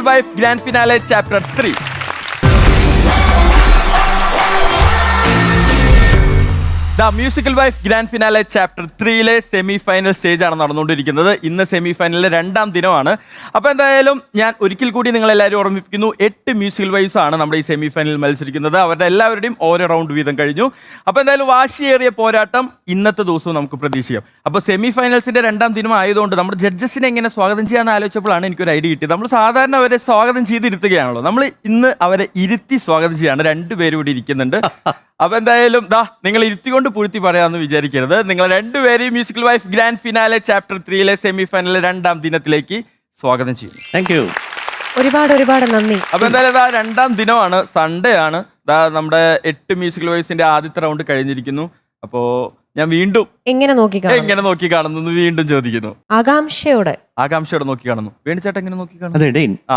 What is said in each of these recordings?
Musical wife grand finale chapter 3. The musical wife grand finale chapter 3 semi final stage ആണ് നടന്നുകൊണ്ടിരിക്കുന്നത്. ഇന്ന് semi ഫൈനലിലെ 2ാം ദിനമാണ്. അപ്പോൾ എന്തായാലും ഞാൻ ഒരിക്കൽ കൂടി നിങ്ങളെല്ലാവരും ഓർമ്മിപ്പിക്കുന്നു, 8 മ്യൂസിക്കൽ വൈഫ്സ് ആണ് നമ്മുടെ ഈ സെമി ഫൈനലിൽ മത്സരിക്കുന്നത്. അവരുടെ എല്ലാവരുടെയും ഓരോ റൗണ്ട് വീതം കഴിഞ്ഞു. അപ്പോൾ എന്തായാലും വാശിയേറിയ പോരാട്ടം ഇന്നത്തെ ദിവസവും നമുക്ക് പ്രതീക്ഷിക്കാം. അപ്പോൾ സെമി ഫൈനൽസിന്റെ 2ാം ദിനം ആയതുകൊണ്ട് നമ്മുടെ ജഡ്ജസിനെ എങ്ങനെ സ്വാഗതം ചെയ്യാമെന്ന് ആലോചിച്ചപ്പോഴാണ് എനിക്കൊരു ഐഡിയ കിട്ടിയത്. നമ്മൾ സാധാരണ അവരെ സ്വാഗതം ചെയ്തിരുത്തുകയാണല്ലോ, നമ്മൾ ഇന്ന് അവരെ ഇരുത്തി സ്വാഗതം ചെയ്യാണ്. 2 പേരും ഇവിടെ ഇരിക്കുന്നുണ്ട്. അപ്പൊ എന്തായാലും നിങ്ങൾ ഇരുത്തിക്കൊണ്ട് പൂഴ്ത്തി പറയാമെന്ന് വിചാരിക്കരുത്. നിങ്ങൾ 2 പേരെയും musical wife grand finale chapter 3 semi ഫൈനലിലെ 2ാം ദിനത്തിലേക്ക് സ്വാഗതം ചെയ്യുന്നു. Thank you. ഒരുപാട് നന്ദി. അപ്പൊ എന്തായാലും 2ാം ദിനമാണ്, സൺഡേ ആണ്. നമ്മുടെ 8 മ്യൂസിക്കൽ വൈഫ്സിന്റെ ആദ്യത്തെ റൗണ്ട് കഴിഞ്ഞിരിക്കുന്നു. അപ്പോ ഞാൻ വീണ്ടും എങ്ങനെ നോക്കി കാണുന്നു വീണ്ടും ചോദിക്കുന്നു. ആകാംക്ഷയോടെ നോക്കി കാണുന്നു. വേണിച്ചേട്ടൻ എങ്ങനെ നോക്കി കാണുന്നു? അതെ,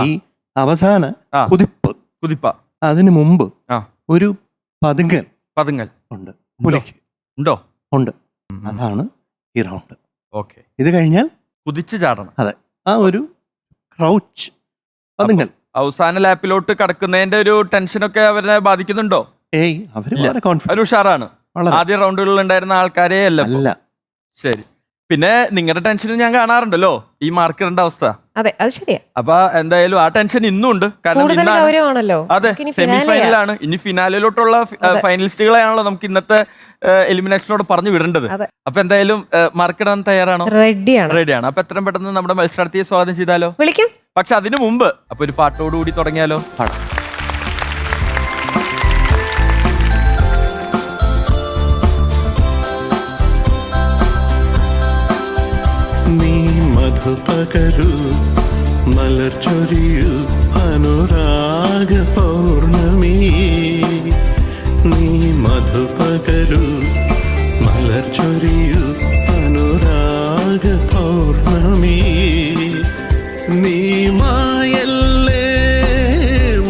ഈ അവസാന കുതിപ്പ അതിനു മുമ്പ് ഒരു പതുങ്ങൽ ഉണ്ട്. ഉണ്ടോ? ഉണ്ട്. അതാണ് ഈ റൗണ്ട്. ഓക്കെ. ഇത് കഴിഞ്ഞാൽ കുതിച്ചു ചാടണം. അതെ, ആ ഒരു ക്രൗച്ച് പതുങ്ങൽ. അവസാന ലാപ്പിലോട്ട് കടക്കുന്നതിന്റെ ഒരു ടെൻഷനൊക്കെ അവരെ ബാധിക്കുന്നുണ്ടോ? അവര് ഉഷാറാണ്. ആദ്യ റൗണ്ടുകളിൽ ഉണ്ടായിരുന്ന ആൾക്കാരെ അല്ല. ശരി. പിന്നെ നിങ്ങളുടെ ടെൻഷനും ഞാൻ കാണാറുണ്ടല്ലോ, ഈ മാർക്കിന്റെ അവസ്ഥ. അതെ, അത് ശരിയാ. അപ്പൊ എന്തായാലും ആ ടെൻഷൻ ഇന്നും ഉണ്ട്. കാരണം അതെ, സെമി ഫൈനലാണ്. ഇനി ഫിനാലിലോട്ടുള്ള ഫൈനലിസ്റ്റുകളെയാണല്ലോ നമുക്ക് ഇന്നത്തെ എലിമിനേഷനോട് പറഞ്ഞു വിടേണ്ടത്. അപ്പൊ എന്തായാലും മാർക്കിടാൻ തയ്യാറാണോ? റെഡിയാണ്. അപ്പൊ എത്രയും പെട്ടെന്ന് നമ്മുടെ മത്സരാർത്ഥിയെ സ്വാഗതം ചെയ്താലോ? വിളിക്കും. പക്ഷെ അതിനു മുമ്പ് അപ്പൊ ഒരു പാട്ടോടുകൂടി തുടങ്ങിയാലോ? പാടാം. പകരു മലർ ചൊരിയു അനുരാഗ പൗർണമി, നീ മധു പകരു മലർ ചൊരിയു അനുരാഗ പൗർണമി, നീ മായല്ലേ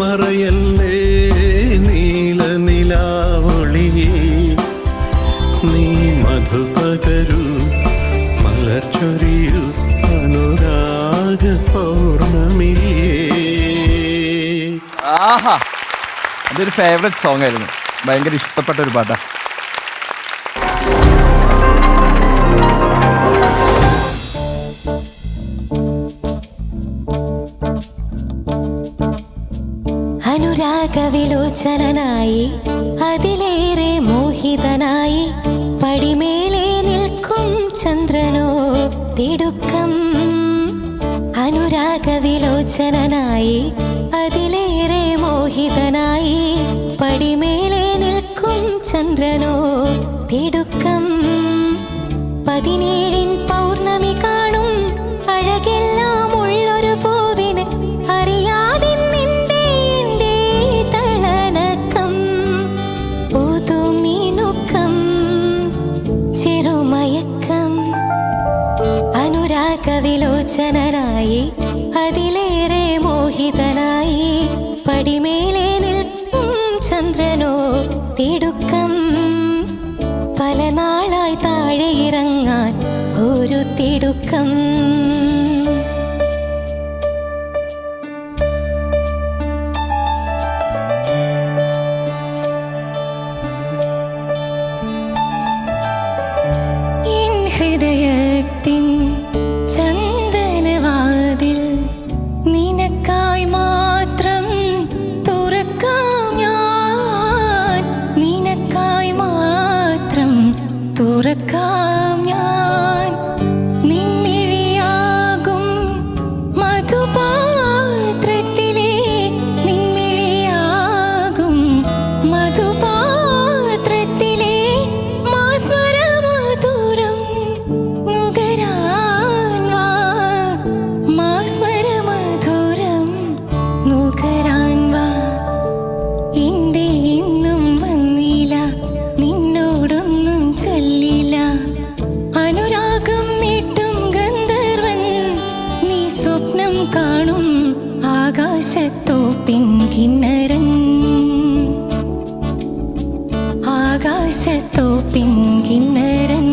മറയല്ലേ നീല നിലാവൊളി, നീ മധു പകരു മലർ ചൊരിയു അനുരാഗ പൗർണമി. ആഹാ, അതൊരു ഫേവറേറ്റ് സോങ് ആയിരുന്നു. ഭയങ്കര ഇഷ്ടപ്പെട്ട ഒരു പാട്ടാ. അനുരാഗവിലോചനായി അതിലേറെ മോഹിതനായി പടിമേലെ നിൽക്കും ചന്ദ്രനോ തിടുക്കം. അനുരാഗവിലോചനായി അതിലേറെ മോഹിതനായി പടിമേലെ നിൽക്കും ചന്ദ്രനോ തിടുക്കം. 17 പൗർണമി കാണും അഴകെല്ലാം ഉള്ളൊരു പൂവിന് അറിയാതെ നിന്റെ എന്റെ തളനക്കം. പുതുമിനുക്കം ചെറുമയക്കം. അനുരാഗവിലോചനായി അതിലേറെ മോഹിതനായി പടിമേലെ നിൽക്കും ചന്ദ്രനോ തിടുക്കം. പല നാളായി താഴെ ഇറങ്ങാൻ ഒരു തിടുക്കം. എൻ ഹൃദയത്തിൻ ചന്ദനവാതിൽ നിനക്കായി മാത്രം തുറക്കാം ഞാൻ, നിനക്കായി മാത്രം തുറക്കാം ഞാൻ. നിൻമിഴിയാകും മധുപാത്രത്തിലെ നിൻമിഴിയാകും മധുപാത്രത്തിലെ മാസ്മരമധുരം നുകരാൻ വാ, മാസ്മരമധുരം നുകരാൻ വാ. എന്തേ ഇന്നും വന്നില്ല, നിന്നോടൊന്നും ചൊല്ലില്ല. അനുരാഗം മീട്ടും ഗന്ധർവൻ നീ സ്വപ്നം കാണും ആകാശത്തോപ്പിൻ കിന്നരൻ, ആകാശത്തോപ്പിൻ കിന്നരൻ.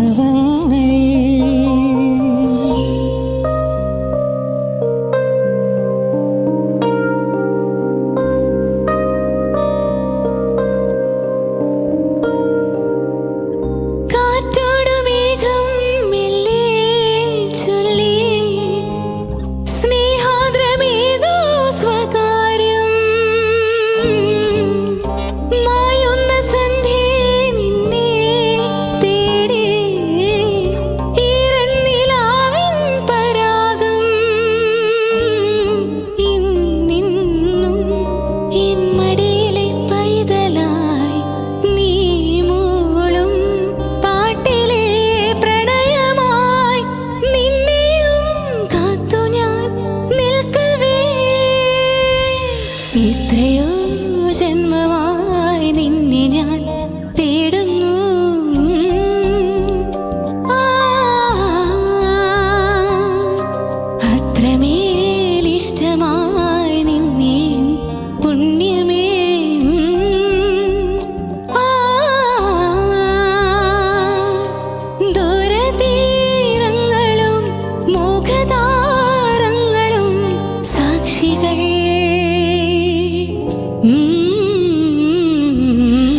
അനുഭവങ്ങൾ കാറ്റോടു മേഘം മെല്ലെ ചൊല്ലി സ്നേഹാദ്രമേതോ സ്വകാര്യം മായുന്ന സന്ധ്യേ നിന്നെ തേടി ഈറന്നിലാവിൻ പരാഗം ഇന്നിന്നും എൻ മടിയിലെ പൈതലായി നീ മൂളും പാട്ടിലെ പ്രണയമായി നിന്നെയും കാത്തു ഞാൻ നിൽക്കവേ ഇത്രയോ ജന്മമായി നിന്നെ ഞാൻ തേടുന്നു ആ, അത്രമേൽ ഇഷ്ടമായി നിന്നെ പുണ്യമേ ആ, ദൂരതീരങ്ങളും മോഹതാരങ്ങളും സാക്ഷികൾ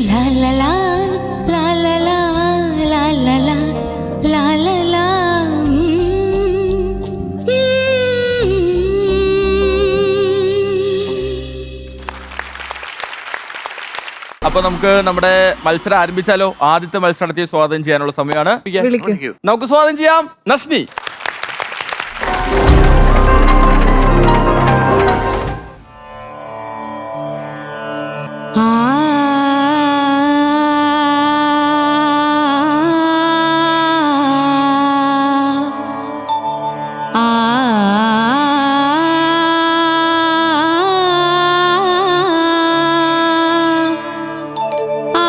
ലാ ലാ ലാ ലാ ലാ ലാ ലാ ലാ ലാ ലാ ലാ അപ്പൊ നമുക്ക് നമ്മുടെ മത്സരം ആരംഭിച്ചാലോ? ആദ്യത്തെ മത്സരത്തെ സ്വാഗതം ചെയ്യാനുള്ള സമയമാണ്. വിളിക്കൂ. നമുക്ക് സ്വാഗതം ചെയ്യാം നസ്നി. ആ ആ ആ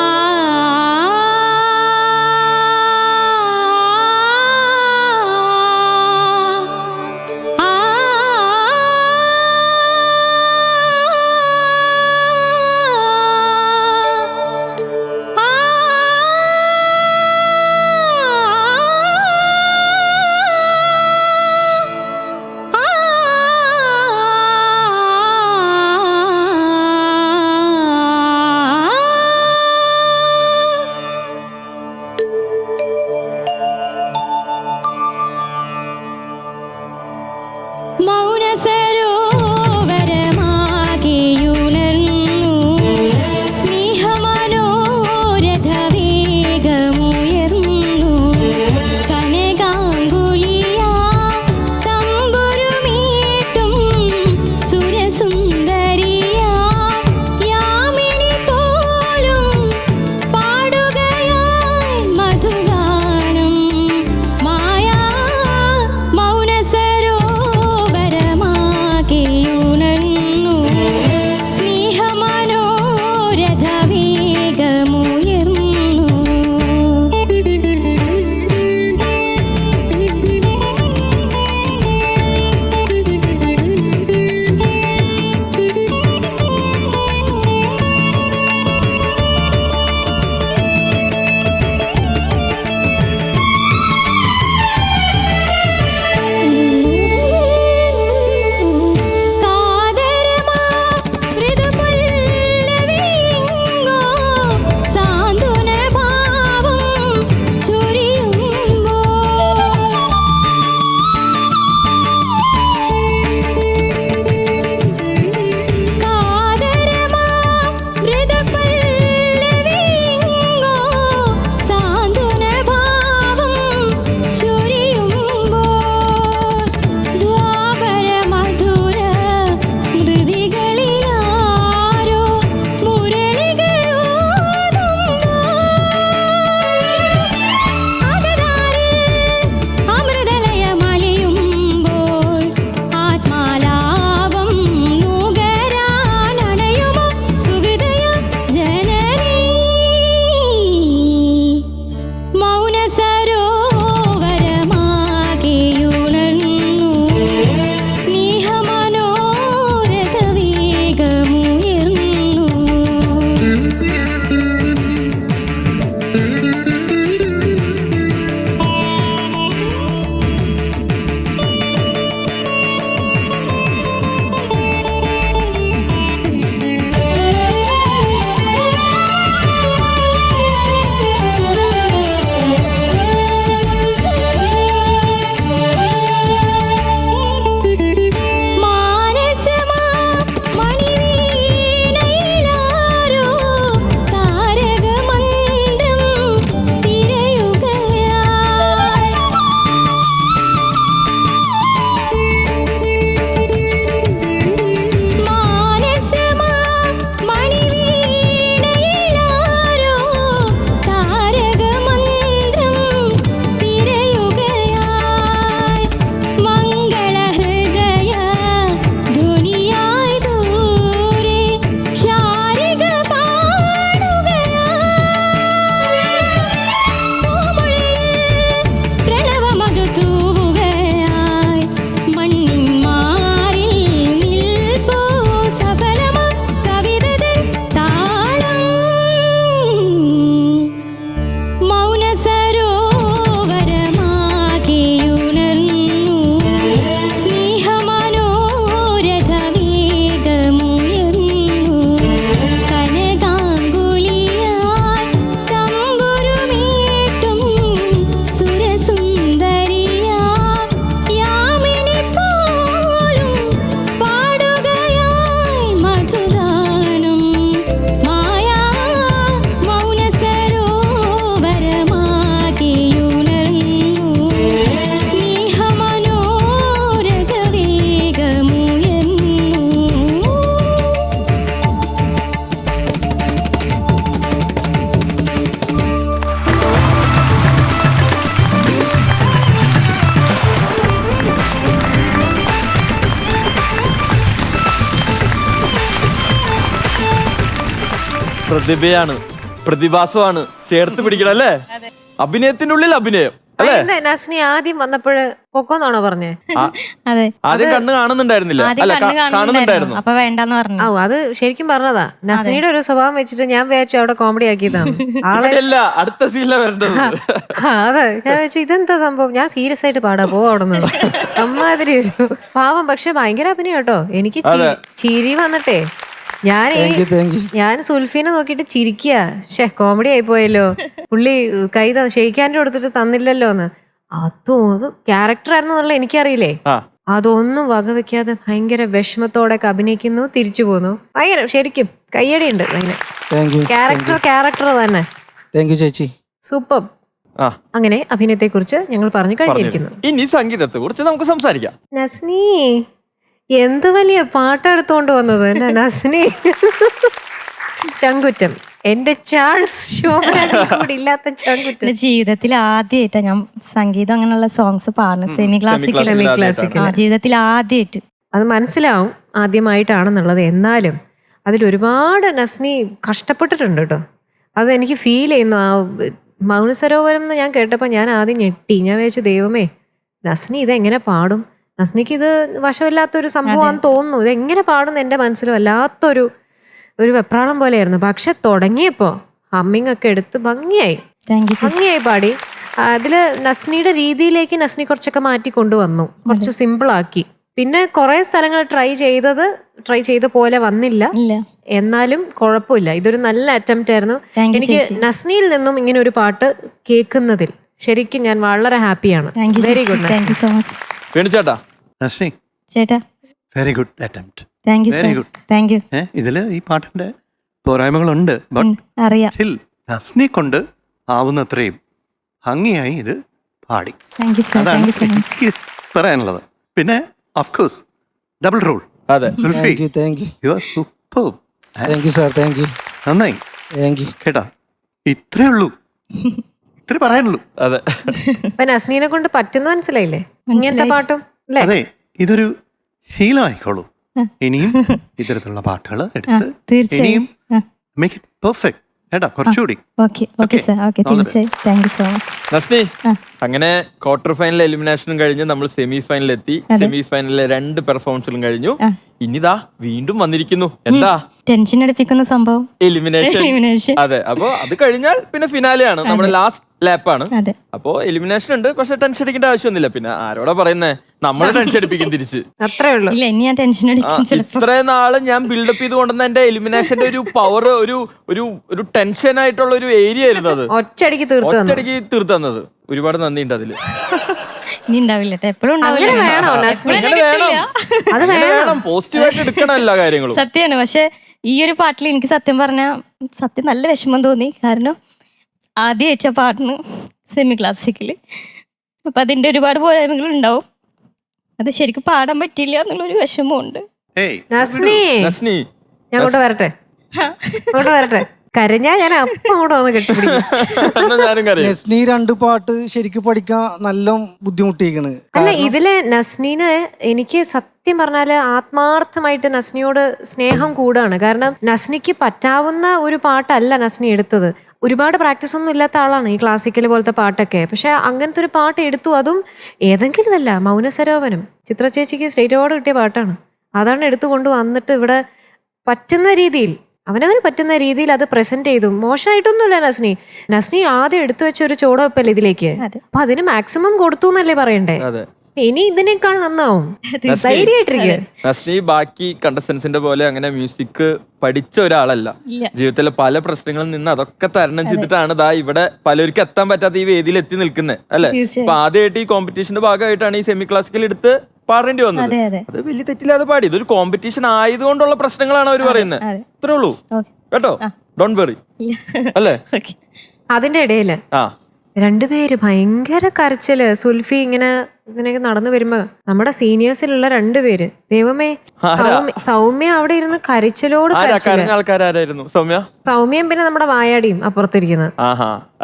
പ്രതിഭയാണ്, പ്രതിഭാസമാണ്, ചേർത്ത് പിടിക്കണം അല്ലേ? അഭിനയത്തിന്റെ ഉള്ളിൽ അഭിനയം അല്ലേ? എന്താ നസ്നി ആദ്യം വന്നപ്പോഴ് പൊക്കോന്നാണോ പറഞ്ഞേ? അതെ, ആദ്യം കണ്ണ് കാണുന്നുണ്ടായിരുന്നില്ല, ആദ്യം അല്ല കണ്ണ് കാണുന്നുണ്ടായിരുന്നു. അപ്പൊ വേണ്ടെന്ന് പറഞ്ഞു. ഓ അത് ശരിക്കും പറഞ്ഞതാ. നസ്നിയുടെ ഒരു സ്വഭാവം വെച്ചിട്ട് ഞാൻ വിചാരിച്ചു അവിടെ കോമഡി ആക്കിയതാണ് ആളെ. അല്ല, അടുത്ത സീനിലാണ് വരേണ്ടത്. അതെ, ഞാൻ വെച്ചു ഇതെന്താ സംഭവം, ഞാൻ സീരിയസ് ആയിട്ട് പാടാ പോ അവിടെ നിന്ന്. അമ്മാതിരി ഒരു പാവം, പക്ഷെ ഭയങ്കര അഭിനയം കേട്ടോ. എനിക്ക് ചിരി വന്നിട്ടേ ഞാൻ സുൽഫീനെ നോക്കിയിട്ട് ചിരിക്കുക. കോമഡി ആയി പോയല്ലോ, പുള്ളി കൈ ഷെയ്ക്കാൻ്റെ കൊടുത്തിട്ട് തന്നില്ലല്ലോ എന്ന്. അത് ക്യാരക്ടർ ആയിരുന്നു എന്നുള്ള എനിക്കറിയില്ലേ. അതൊന്നും വകവെക്കാതെ ഭയങ്കര വിഷമത്തോടെ അഭിനയിക്കുന്നു, തിരിച്ചു പോന്നു. ഭയങ്കര ശരിക്കും കയ്യടിയുണ്ട്. ക്യാരക്ടർ തന്നെ. ചേച്ചി സൂപ്പർ. അങ്ങനെ അഭിനയത്തെ കുറിച്ച് ഞങ്ങൾ പറഞ്ഞു കഴിഞ്ഞിരിക്കുന്നു. ഇനി സംഗീതത്തെ കുറിച്ച് നമുക്ക് സംസാരിക്കാം. നസ്നി എന്ത് വലിയ പാട്ടെടുത്തോണ്ട് വന്നത് എന്നാ നസ്നി. ചങ്കുറ്റം, എന്റെ ചാൾസ് ശോഭരാജ് കൂടി ഇല്ലാത്ത ചങ്കുറ്റം. ജീവിതത്തിൽ ആദ്യമായിട്ടാ ഞാൻ സംഗീതം അങ്ങനെയുള്ള സോങ്സ് പാടുന്നത്. സെമി ക്ലാസിക്കൽ ജീവിതത്തിൽ ആദ്യമായിട്ട്. അത് മനസ്സിലാവും ആദ്യമായിട്ടാണെന്നുള്ളത്. എന്നാലും അതിലൊരുപാട് നസ്നി കഷ്ടപ്പെട്ടിട്ടുണ്ട് കേട്ടോ. അത് എനിക്ക് ഫീൽ ചെയ്യുന്നു. ആ മൗനസരോവരം എന്ന് ഞാൻ കേട്ടപ്പോൾ ഞാൻ ആദ്യം ഞെട്ടി. ഞാൻ വിചാരിച്ചു ദൈവമേ, നസ്നി ഇതെങ്ങനെ പാടും, നസ്നിക്ക് ഇത് വശമില്ലാത്തൊരു സംഭവമാണെന്ന് തോന്നുന്നു, ഇതെങ്ങനെ പാടുന്നു എൻ്റെ മനസ്സിൽ വല്ലാത്തൊരു വെപ്രാളം പോലെയായിരുന്നു. പക്ഷെ തുടങ്ങിയപ്പോൾ ഹമ്മിങ് ഒക്കെ എടുത്ത് ഭംഗിയായി പാടി. അതിൽ നസ്നിയുടെ രീതിയിലേക്ക് നസ്നി കുറച്ചൊക്കെ മാറ്റി കൊണ്ടുവന്നു, കുറച്ച് സിമ്പിളാക്കി. പിന്നെ കുറെ സ്ഥലങ്ങൾ ട്രൈ ചെയ്ത പോലെ വന്നില്ല, എന്നാലും കുഴപ്പമില്ല. ഇതൊരു നല്ല അറ്റംപ്റ്റ് ആയിരുന്നു. എനിക്ക് നസ്നിയിൽ നിന്നും ഇങ്ങനെ ഒരു പാട്ട് കേൾക്കുന്നതിൽ ശരിക്കും ഞാൻ വളരെ ഹാപ്പിയാണ്. Very good. ചേട്ടാ very good attempt. Very good. ഇതില് ഈ പാട്ടിന്റെ പോരായ്മകളുണ്ട്, അറിയാം. നസ്നെ കൊണ്ട് ആവുന്നത്രയും ഭംഗിയായി ഇത് പാടി. അതാണ് എനിക്ക് പറയാനുള്ളത്. പിന്നെ ഓഫ്കോഴ്സ് ഡബിൾ റോൾ. അതെ, നന്നായി കേട്ടാ. ഇത്രേ ഉള്ളൂ, ഇത്ര പറയാനുള്ളൂ. അതെ, നസ്നീനെ കൊണ്ട് പറ്റുന്ന മനസ്സിലായില്ലേ ഇങ്ങനത്തെ പാട്ടും. അതെ, ഇതൊരു ശീലമായിക്കോളൂ. ഇനിയും ഇത്തരത്തിലുള്ള പാട്ടുകൾ എടുത്ത് ഇനിയും മേക്ക് ഇറ്റ് പെർഫെക്റ്റ് കേട്ടോ, കുറച്ചുകൂടി. നസ്നി, അങ്ങനെ ക്വാർട്ടർ ഫൈനൽ എലിമിനേഷനും കഴിഞ്ഞ് നമ്മൾ സെമി ഫൈനലിൽ എത്തി. സെമി ഫൈനലിലെ 2 പെർഫോമൻസുകളും കഴിഞ്ഞു. ഇനിതാ വീണ്ടും വന്നിരിക്കുന്നു. എന്താ ടെൻഷൻ എടുപ്പിക്കുന്ന സംഭവം? എലിമിനേഷൻ. അതെ, അപ്പൊ അത് കഴിഞ്ഞാൽ പിന്നെ ഫിനാലെയാണ്, നമ്മുടെ ലാസ്റ്റ് ലാപ്പാണ്. അപ്പോ എലിമിനേഷൻ ഉണ്ട്, പക്ഷെ ടെൻഷൻ അടിക്കേണ്ട ആവശ്യമൊന്നുമില്ല. പിന്നെ ആരോടാ പറയുന്നേ, നമ്മളെ ടെൻഷൻ അടിപ്പിക്കും തിരിച്ച്. അത്രേ ഉള്ളൂ. ഇത്രയും നാള് ഞാൻ ബിൽഡപ്പ് ചെയ്ത് കൊണ്ടുവന്ന എന്റെ എലിമിനേഷന്റെ ഒരു പവർ, ഒരു ടെൻഷൻ ആയിട്ടുള്ള ഒരു ഏരിയ ആയിരുന്നു അത്. ഒറ്റയടിക്ക് തീർത്തു തന്നത്. ഒരുപാട് നന്ദിയുണ്ട് അതില്. ഇനി ഉണ്ടാവില്ല, എപ്പോഴും പോസിറ്റീവായിട്ട് എടുക്കണം എല്ലാ കാര്യങ്ങളും. സത്യമാണ്. പക്ഷെ ഈ ഒരു പാട്ടിൽ എനിക്ക് സത്യം പറഞ്ഞാൽ നല്ല വിഷമം തോന്നി. കാരണം ആദ്യം അയച്ച പാട്ടിന് സെമി ക്ലാസിക്കല്, അപ്പൊ അതിന്റെ ഒരുപാട് പോരായ്മകൾ ഉണ്ടാവും. അത് ശരിക്കും പാടാൻ പറ്റില്ല എന്നുള്ളൊരു വിഷമമുണ്ട്. ഞാൻ വരട്ടെ കരഞ്ഞാ ഞാൻ അപ്പം കൂടെ വന്ന് കെട്ടിപ്പിടിക്കും. നസ്നി 2 പാട്ട് ശരിക്കും പഠിക്കാൻ നല്ല ബുദ്ധിമുട്ടിയിരിക്കണ്. അല്ല, ഇതില് നസ്നീന് എനിക്ക് സത്യം പറഞ്ഞാല് ആത്മാർത്ഥമായിട്ട് നസ്നിയോട് സ്നേഹം കൂടാണ്. കാരണം നസ്നിക്ക് പറ്റാവുന്ന ഒരു പാട്ടല്ല നസ്നി എടുത്തത്. ഒരുപാട് പ്രാക്ടീസ് ഒന്നും ഇല്ലാത്ത ആളാണ് ഈ ക്ലാസിക്കൽ പോലത്തെ പാട്ടൊക്കെ. പക്ഷെ അങ്ങനത്തെ ഒരു പാട്ട് എടുത്തു, അതും ഏതെങ്കിലും അല്ല, മൗനസരോവരം. ചിത്ര ചേച്ചിക്ക് സ്റ്റേറ്റ് അവാർഡ് കിട്ടിയ പാട്ടാണ്. അതാണ് എടുത്തു കൊണ്ട് വന്നിട്ട് ഇവിടെ പറ്റുന്ന രീതിയിൽ, അവനവന് പറ്റുന്ന രീതിയിൽ അത് പ്രസന്റ് ചെയ്തു. മോശമായിട്ടൊന്നുമില്ല നസ്നി ആദ്യം എടുത്തു വെച്ച ഒരു ചുവടുവെപ്പല്ലേ ഇതിലേക്ക്. അപ്പൊ അതിന് മാക്സിമം കൊടുത്തു എന്നല്ലേ പറയണ്ടേ. ഇനി ഇതിനേക്കാൾ നന്നാവും. നസ്നി ബാക്കി കണ്ടസ്റ്റൻസിന്റെ പോലെ അങ്ങനെ മ്യൂസിക് പഠിച്ച ഒരാളല്ല. ജീവിതത്തിലെ പല പ്രശ്നങ്ങളിൽ നിന്ന് അതൊക്കെ തരണം ചെയ്തിട്ടാണ് ദാ ഇവിടെ പലർക്കും എത്താൻ പറ്റാത്ത ഈ വേദിയിൽ എത്തി നിൽക്കുന്നത് അല്ലെ. അപ്പൊ ആദ്യമായിട്ട് ഈ കോമ്പറ്റീഷന്റെ ഭാഗമായിട്ടാണ് ഈ സെമി ക്ലാസിക്കൽ എടുത്ത് പാടേണ്ടി വന്നത്. അത് വലിയ തെറ്റില്ലാതെ പാടി. ഇതൊരു കോമ്പറ്റീഷൻ ആയതുകൊണ്ടുള്ള പ്രശ്നങ്ങളാണ് അവർ പറയുന്നത്. അത്രേ ഉള്ളൂ കേട്ടോ, ഡോണ്ട് വെറി അല്ലേ. അതിന്റെ ഇടയില് രണ്ടുപേര് ഭയങ്കര കരച്ചില്. സുൽഫി ഇങ്ങനെയൊക്കെ നടന്നു വരുമ്പോ നമ്മുടെ സീനിയേഴ്സിലുള്ള 2 പേര്, ദൈവമേ, സൗമ്യ അവിടെ ഇരുന്ന് കരച്ചിലോട് ആൾക്കാരായിരുന്നു. സൗമ്യയും പിന്നെ നമ്മുടെ വായാടിയും അപ്പുറത്തിരിക്കുന്നത്.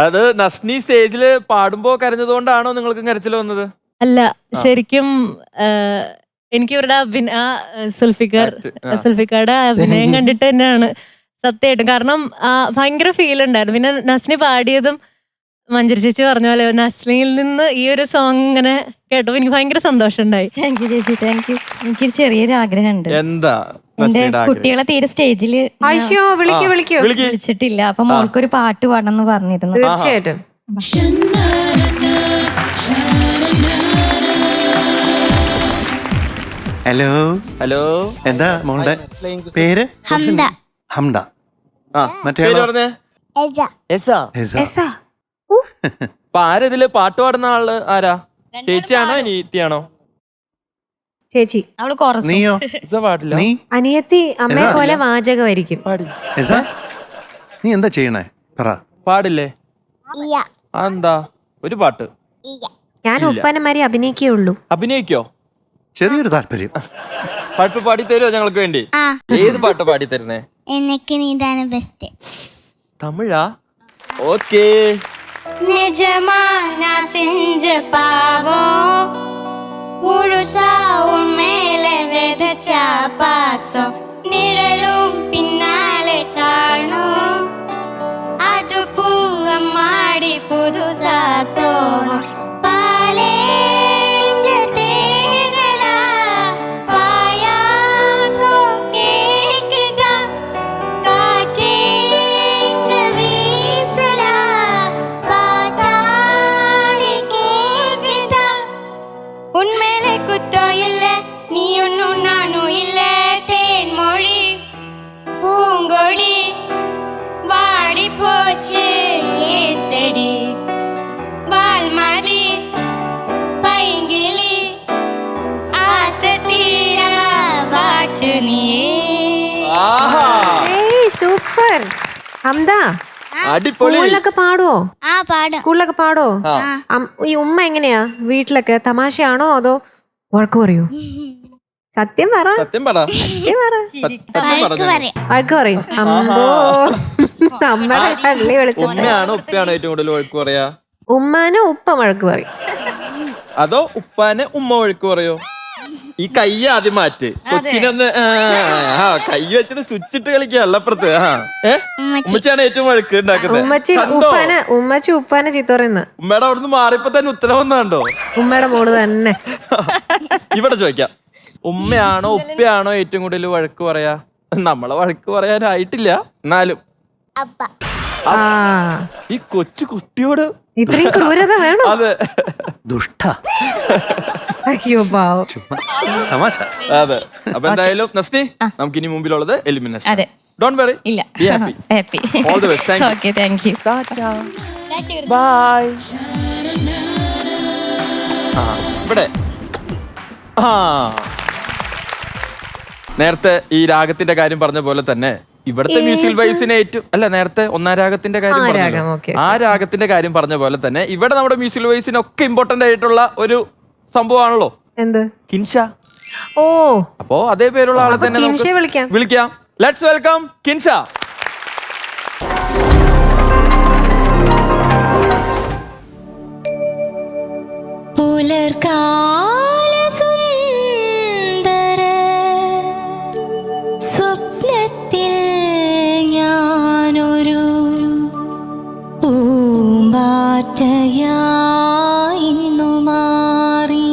അത് നസ്നി സ്റ്റേജില് പാടുമ്പോ കരഞ്ഞതുകൊണ്ടാണോ നിങ്ങൾക്ക് കരച്ചിൽ വന്നത്? അല്ല, ശരിക്കും എനിക്ക് ഇവരുടെ സുൽഫിക്കാരുടെ അഭിനയം കണ്ടിട്ട് തന്നെയാണ് സത്യമായിട്ടും. കാരണം ഭയങ്കര ഫീൽ ഉണ്ടായിരുന്നു. പിന്നെ നസ്നി പാടിയതും മഞ്ജരി ചേച്ചി പറഞ്ഞ പോലെ നസ്ലിയിൽ നിന്ന് ഈ ഒരു സോങ് ഇങ്ങനെ കേട്ടപ്പോൾ എനിക്ക് ഭയങ്കര സന്തോഷം ഉണ്ടായി. താങ്ക് യു ചേച്ചി, താങ്ക് യു. എനിക്കൊരു ചെറിയൊരു ആഗ്രഹമുണ്ട്. എന്താ എന്റെ കുട്ടികളെ തീരെ സ്റ്റേജില് അയ്യോ വിളിക്കൂ വിളിക്കൂ. വിളിച്ചിട്ടില്ല. അപ്പൊ മോൾക്കൊരു പാട്ട് പാടണമെന്ന് പറഞ്ഞിരുന്നു. തീർച്ചയായിട്ടും. ഹലോ ഹലോ, എന്താ മോളുടെ പേര്? ഹംദ. ഹംദ. ആ മറ്റേ പേര് പറഞ്ഞേ. എജ. എസാ. എസാ. അപ്പൊ ആരതില് പാട്ട് പാടുന്ന ആള് ആരാ? ചേച്ചിയാണോ അനിയത്തിയാണോ? ചേച്ചി. അവള് കുറച്ച് നീയോ? എസ പാടില്ല. നീ അനിയത്തി അമ്മയെ പോലെ വാചകമായിരിക്കും. പാടില്ല. എസ, നീ എന്താ ചെയ്യണേ പറ. പാടില്ലേ? ഇയ. എന്താ ഒരു പാട്ട് ഇയ. ഞാൻ ഒപ്പനമാരി അഭിനയിക്കുകയുള്ളൂ. അഭിനയിക്കോ? ചെറിയൊരു താല്പര്യം. പാട്ട് പാടി തരുമോ ഞങ്ങൾക്ക് വേണ്ടി? ആ. ഏത് പാട്ട് പാടി തരുന്നേ? എനിക്ക് നീതാണ് ബെസ്റ്റ്. തമിഴാ? ഓക്കേ. நிஜமா நான் செஞ்ச பாவம் முழுசா உன் மேல விதைச்ச பாசம் நிழலும் பின்னாலே காணும் அது பூவ மாடி புதுசா தோணும் பாலே இங்க தேனலா பாயாசம் கேக்குதா காற்றே இங்க வீசலா பாட்டாடி கேக்குதா உன்மேலே குத்தம் இல்ல நீ ஒன்னும் நானும் இல்ல தேன்மொழி பூங்கொடி வாடி போச்சு ஏ செடி வால்மதி பைங்கிளி ஆசை தீரா வாட்டு நீயே. ആഹാ, ഏയ് സൂപ്പർ. ഹംദ അടിപൊളി. സ്കൂളിലൊക്കെ പാടുവോ? ആ പാടും. സ്കൂളിലൊക്കെ പാടോ? ആ. ഈ ഉമ്മ എങ്ങനെയാ വീട്ടിലൊക്കെ? തമാശയാണോ അതോ വഴക്ക് പറയൂ? സത്യം പറ. സത്യം പറ. സത്യം പറ. സത്യം വഴക്ക് പറഞ്ഞു. പറയും. വഴക്ക് പറയും. അമ്പോ നമ്മുടെ കള്ളി വിളിച്ചത്. ഉമ്മയാണോ ഉപ്പയാണോ ഏറ്റവും കൂടുതൽ വഴക്ക് പറയാ? ഉമ്മാനോ ഉപ്പ വഴക്ക് പറയും. അതോ ഉപ്പാനെ ഉമ്മ വഴക്ക് പറയോ? ഈ കൈ ആദ്യം മാറ്റ്. കൊച്ചിനൊന്ന് കൈ വെച്ചിട്ട് സ്വിച്ചിട്ട് കളിക്കുക അപ്പുറത്ത്. ഉമ്മച്ചാണ് ഏറ്റവും വഴക്ക് ഉണ്ടാക്കുന്നത്. ഉമ്മച്ചി ഉപ്പാനെ ചീത്ത പറയുന്ന. ഉമ്മയുടെ അവിടുന്ന് മാറിയപ്പോ തന്നെ ഉത്തരം വന്നാണ്ടോ? ഉമ്മയുടെ മോള് തന്നെ. ഇവിടെ ചോദിക്കാം, ഉമ്മയാണോ ഉപ്പയാണോ ഏറ്റവും കൂടുതൽ വഴക്ക് പറയാ? നമ്മളെ വഴക്ക് പറയാനായിട്ടില്ല, എന്നാലും അപ്പ. ആ ഈ കൊച്ചു കുട്ടിയോട് ഇത്രയും ക്രൂരത വേണോ? അതെ, ദുഷ്ട. അയ്യോ പാവം. ചുമ്മാ തമാശ. അതെ. അപ്പൊ എന്തായാലും നസ്നി, നമുക്ക് ഇനി മുമ്പിലുള്ളത് എലിമിനേഷൻ. അതെ. Don't worry. ഇല്ല. Be happy. Happy. All the best. Thank you. Okay, thank you. Bye. ഇവിടെ നേരത്തെ ഈ രാഗത്തിന്റെ കാര്യം പറഞ്ഞ പോലെ തന്നെ ഇവിടുത്തെ മ്യൂസിക്കൽ വൈസിന് ഏറ്റവും അല്ല, നേരത്തെ ഒന്നാം രാഗത്തിന്റെ കാര്യം പറഞ്ഞല്ലോ. ആ രാഗത്തിന്റെ കാര്യം പറഞ്ഞ പോലെ തന്നെ ഇവിടെ നമ്മുടെ മ്യൂസിക്കൽ വൈസിനൊക്കെ ഇമ്പോർട്ടന്റ് ആയിട്ടുള്ള ഒരു സംഭവമാണല്ലോ എന്ത്? കിൻഷ. ഓ, അപ്പോ അതേ പേരുള്ള ആളെ തന്നെ കിൻഷയെ വിളിക്കാം. Let's welcome Kinsha. പുലർകാല സുന്ദര സ്വപ്നത്തിൽ ഞാനൊരു പൂമ്പാറ്റയായിന്നു മാറി.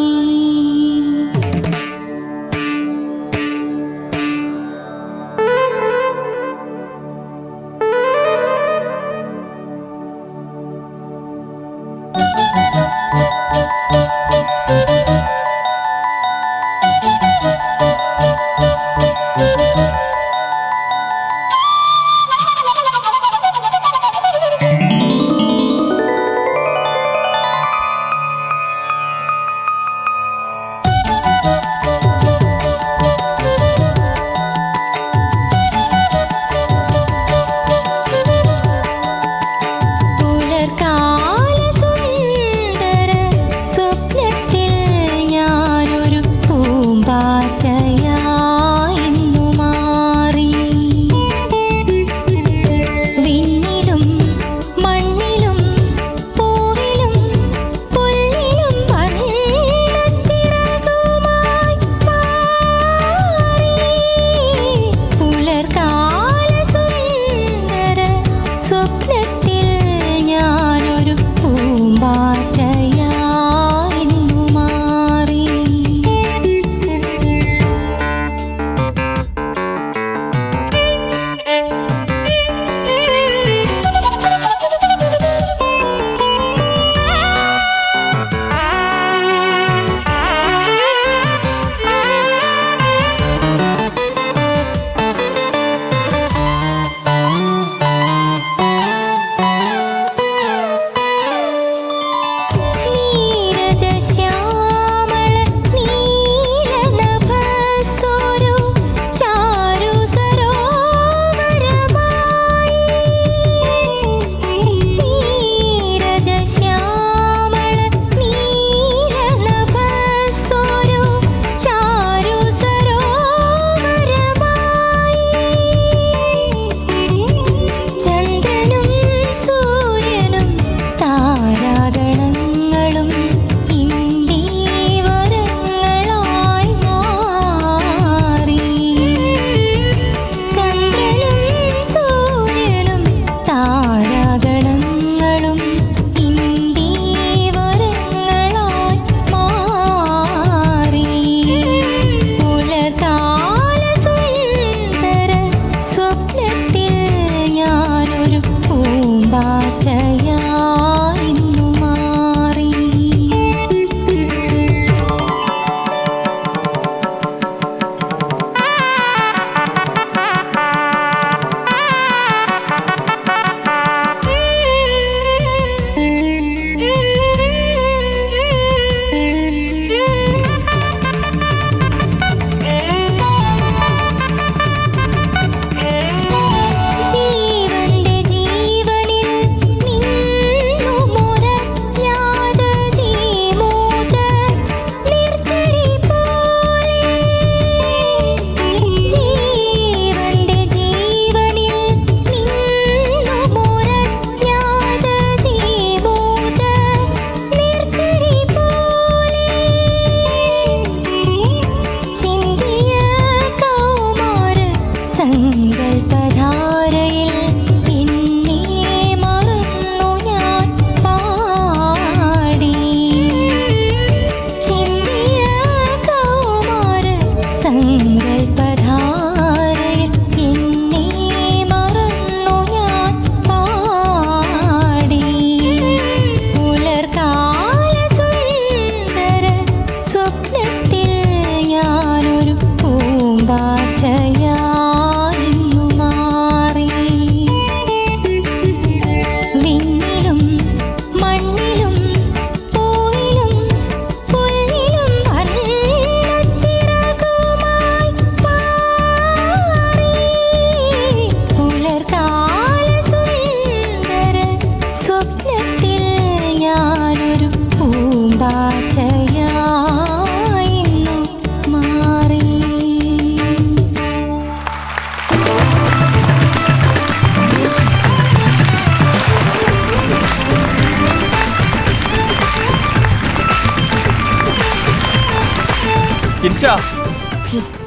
കിൻഷ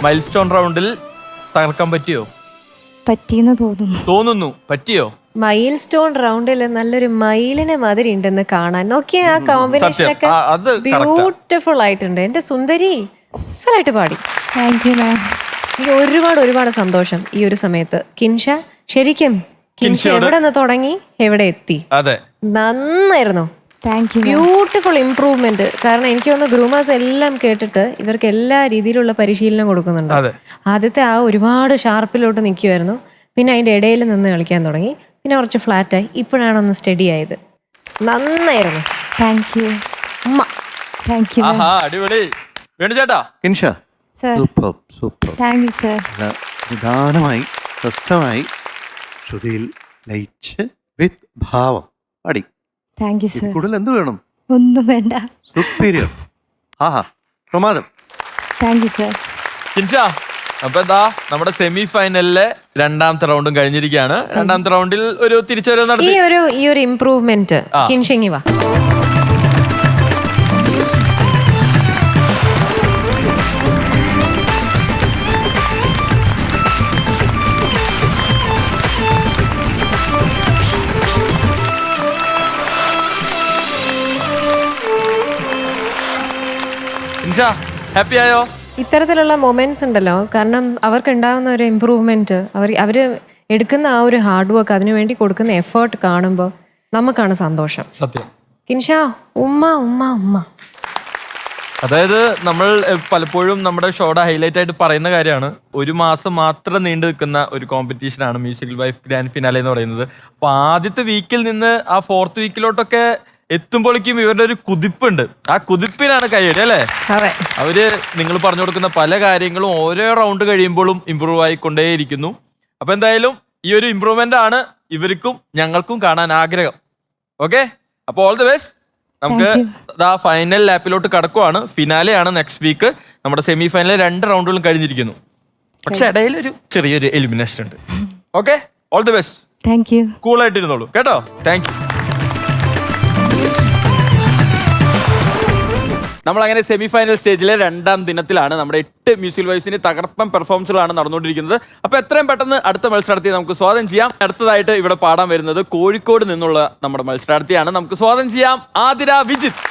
മൈൽ സ്റ്റോൺ റൗണ്ടിൽ തകർക്കാൻ പറ്റിയോ? പറ്റിയെന്ന് തോന്നുന്നു. പറ്റിയോ? മൈൽ സ്റ്റോൺ റൗണ്ടിൽ നല്ലൊരു മയിലിനെ മാതിരി ഉണ്ടെന്ന് കാണാൻ. നോക്കിയ ആ കോമ്പിനേഷൻ സത്യം. ഒക്കെ അത് ബ്യൂട്ടിഫുൾ ആയിട്ടുണ്ട്. എന്റെ സുന്ദരി അസലായിട്ട് പാടി. Thank you ma'am. എനിക്ക് ഒരുപാട് സന്തോഷം ഈ ഒരു സമയത്ത്. കിൻഷ ശരിക്കും കിൻഷ എവിടെ നിന്ന് തുടങ്ങി എവിടെ എത്തി? അതെ, നന്നായിരുന്നു. Thank U. Beautiful improvement. കാരണം എനിക്ക് തോന്നുന്നു ഗ്രൂമേഴ്സ് എല്ലാം കേട്ടിട്ട് ഇവർക്ക് എല്ലാ രീതിയിലുള്ള പരിശീലനം കൊടുക്കുന്നുണ്ട്. അതെ. ആദ്യത്തെ ആ ഒരുപാട് ഷാർപ്പിലോട്ട് നിൽക്കുമായിരുന്നു, പിന്നെ അതിന്റെ ഇടയിൽ നിന്ന് കളിക്കാൻ തുടങ്ങി, പിന്നെ കുറച്ച് ഫ്ലാറ്റായി, ഇപ്പോഴാണ് ഒന്ന് സ്റ്റഡി ആയത്. നന്നായിരുന്നു. Thank you. ഉമ്മ. Thank you. ആഹാ, അടിപൊളി. വേണു ചേട്ടാ. Kinsha sir. Super. Thank you sir. നിദാനമായി സ്വസ്ഥമായി ശ്രുതിയിൽ ലയിച്ച് വിത്ത് ഭാവം പാടി. Thank you sir. കൂടുതൽ എന്ത് വേണം? ഒന്നും വേണ്ട. സുപ്പീരിയർ. ആഹാ, പ്രമാദം. Thank you sir. കിൻഷ, അപ്പൊ എന്താ നമ്മുടെ സെമി ഫൈനലിലെ രണ്ടാമത്തെ റൗണ്ടും കഴിഞ്ഞിരിക്കുകയാണ്. രണ്ടാമത്തെ റൗണ്ടിൽ ഒരു തിരിച്ചുവരവ് ഈ നടത്തി. ഒരു ഇംപ്രൂവ്മെന്റ് കിൻഷിങ്ങി വാ. കിൻഷ, ഹാപ്പി ആയോ? ഇത്തരത്തിലുള്ള മൊമെന്റ്സ് ഉണ്ടല്ലോ, കാരണം അവർക്ക് ഉണ്ടാകുന്ന ഒരു ഇമ്പ്രൂവ്മെന്റ്, അവര് എടുക്കുന്ന ആ ഒരു ഹാർഡ് വർക്ക്, അതിനുവേണ്ടി കൊടുക്കുന്ന എഫേർട്ട് കാണുമ്പോൾ നമുക്കാണ് സന്തോഷം. സത്യം. കിൻഷ ഉമ്മ ഉമ്മ ഉമ്മ. അതായത് നമ്മൾ പലപ്പോഴും നമ്മുടെ ഷോയുടെ ഹൈലൈറ്റ് ആയിട്ട് പറയുന്ന കാര്യമാണ്, ഒരു മാസം മാത്രം നീണ്ടു നിൽക്കുന്ന ഒരു കോമ്പറ്റീഷനാണ് മ്യൂസിക്കൽ വൈഫ് ഗ്രാൻഡ് ഫിനാലെ എന്ന് പറയുന്നത്. അപ്പൊ ആദ്യത്തെ വീക്കിൽ നിന്ന് ആ 4th വീക്കിലോട്ടൊക്കെ എത്തുമ്പോഴേക്കും ഇവരുടെ ഒരു കുതിപ്പുണ്ട്. ആ കുതിപ്പിനാണ് കൈയടി അല്ലേ? അതെ. അവര് നിങ്ങൾ പറഞ്ഞു കൊടുക്കുന്ന പല കാര്യങ്ങളും ഓരോ റൗണ്ട് കഴിയുമ്പോഴും ഇമ്പ്രൂവ് ആയിക്കൊണ്ടേയിരിക്കുന്നു. അപ്പൊ എന്തായാലും ഈ ഒരു ഇമ്പ്രൂവ്മെന്റ് ആണ് ഇവർക്കും ഞങ്ങൾക്കും കാണാൻ ആഗ്രഹം. ഓക്കെ, അപ്പൊ ഓൾ ദി ബെസ്റ്റ്. നമുക്ക് ഫൈനൽ ലാപ്പിലോട്ട് കടക്കുവാണ്. ഫിനാലെയാണ് നെക്സ്റ്റ് വീക്ക്. നമ്മുടെ സെമി ഫൈനലിൽ 2 റൗണ്ടുകളും കഴിഞ്ഞിരിക്കുന്നു. പക്ഷെ ഇടയിൽ ഒരു ചെറിയൊരു എലിമിനേഷൻ ഉണ്ട്. Okay, all the best. Thank you. കൂളായിട്ടിരുന്നോളൂ കേട്ടോ. Thank you. നമ്മളങ്ങനെ സെമി ഫൈനൽ സ്റ്റേജിലെ 2ാം ദിനത്തിലാണ്. നമ്മുടെ 8 മ്യൂസിക്കൽ വൈസിന് തകർപ്പൻ പെർഫോമൻസുകളാണ് നടന്നുകൊണ്ടിരിക്കുന്നത്. അപ്പോൾ എത്രയും പെട്ടെന്ന് അടുത്ത മത്സരാർത്ഥിയെ നമുക്ക് സ്വാഗതം ചെയ്യാം. അടുത്തതായിട്ട് ഇവിടെ പാടാൻ വരുന്നത് കോഴിക്കോട് നിന്നുള്ള നമ്മുടെ മത്സരാർത്ഥിയാണ്. നമുക്ക് സ്വാഗതം ചെയ്യാം ആതിര വിജിത്ത്.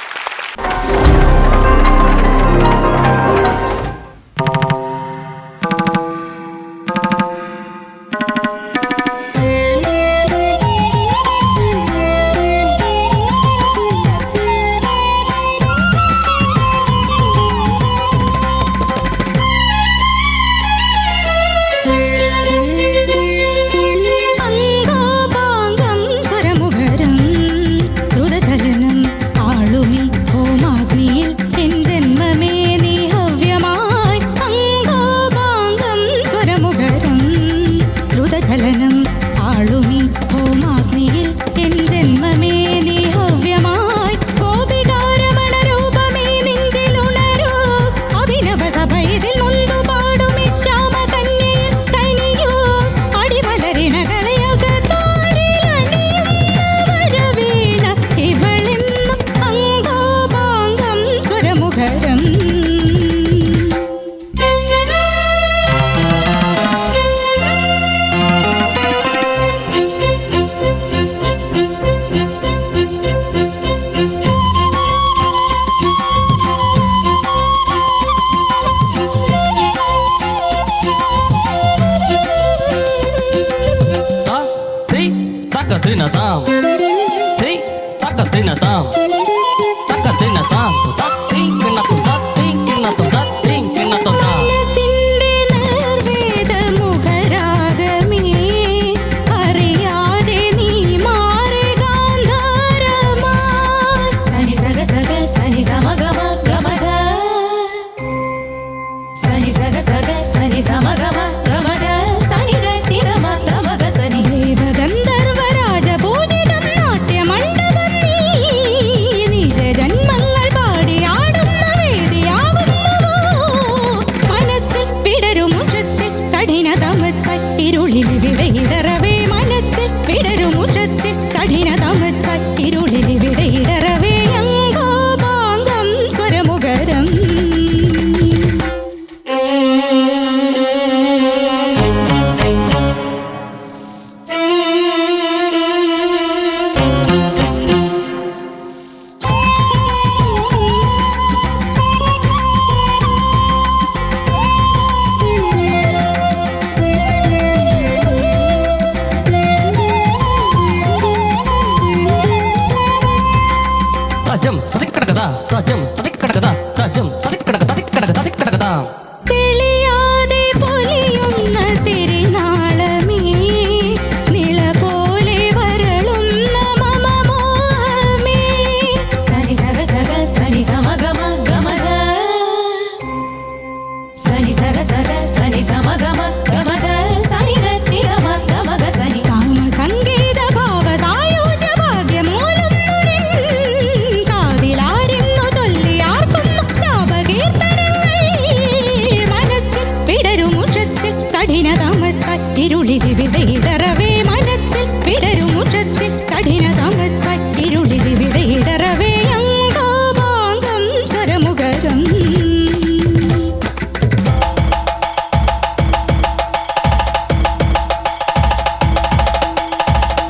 ഇരുളിവിടെ ഇടറവേ മനസ്സിൽ വിടരും മുറ്റത്തിൽ കഠിന തമസായി ഇരുളിവിടെ ഇടറവേ അംഗോപാംഗം സ്വരമുഖരം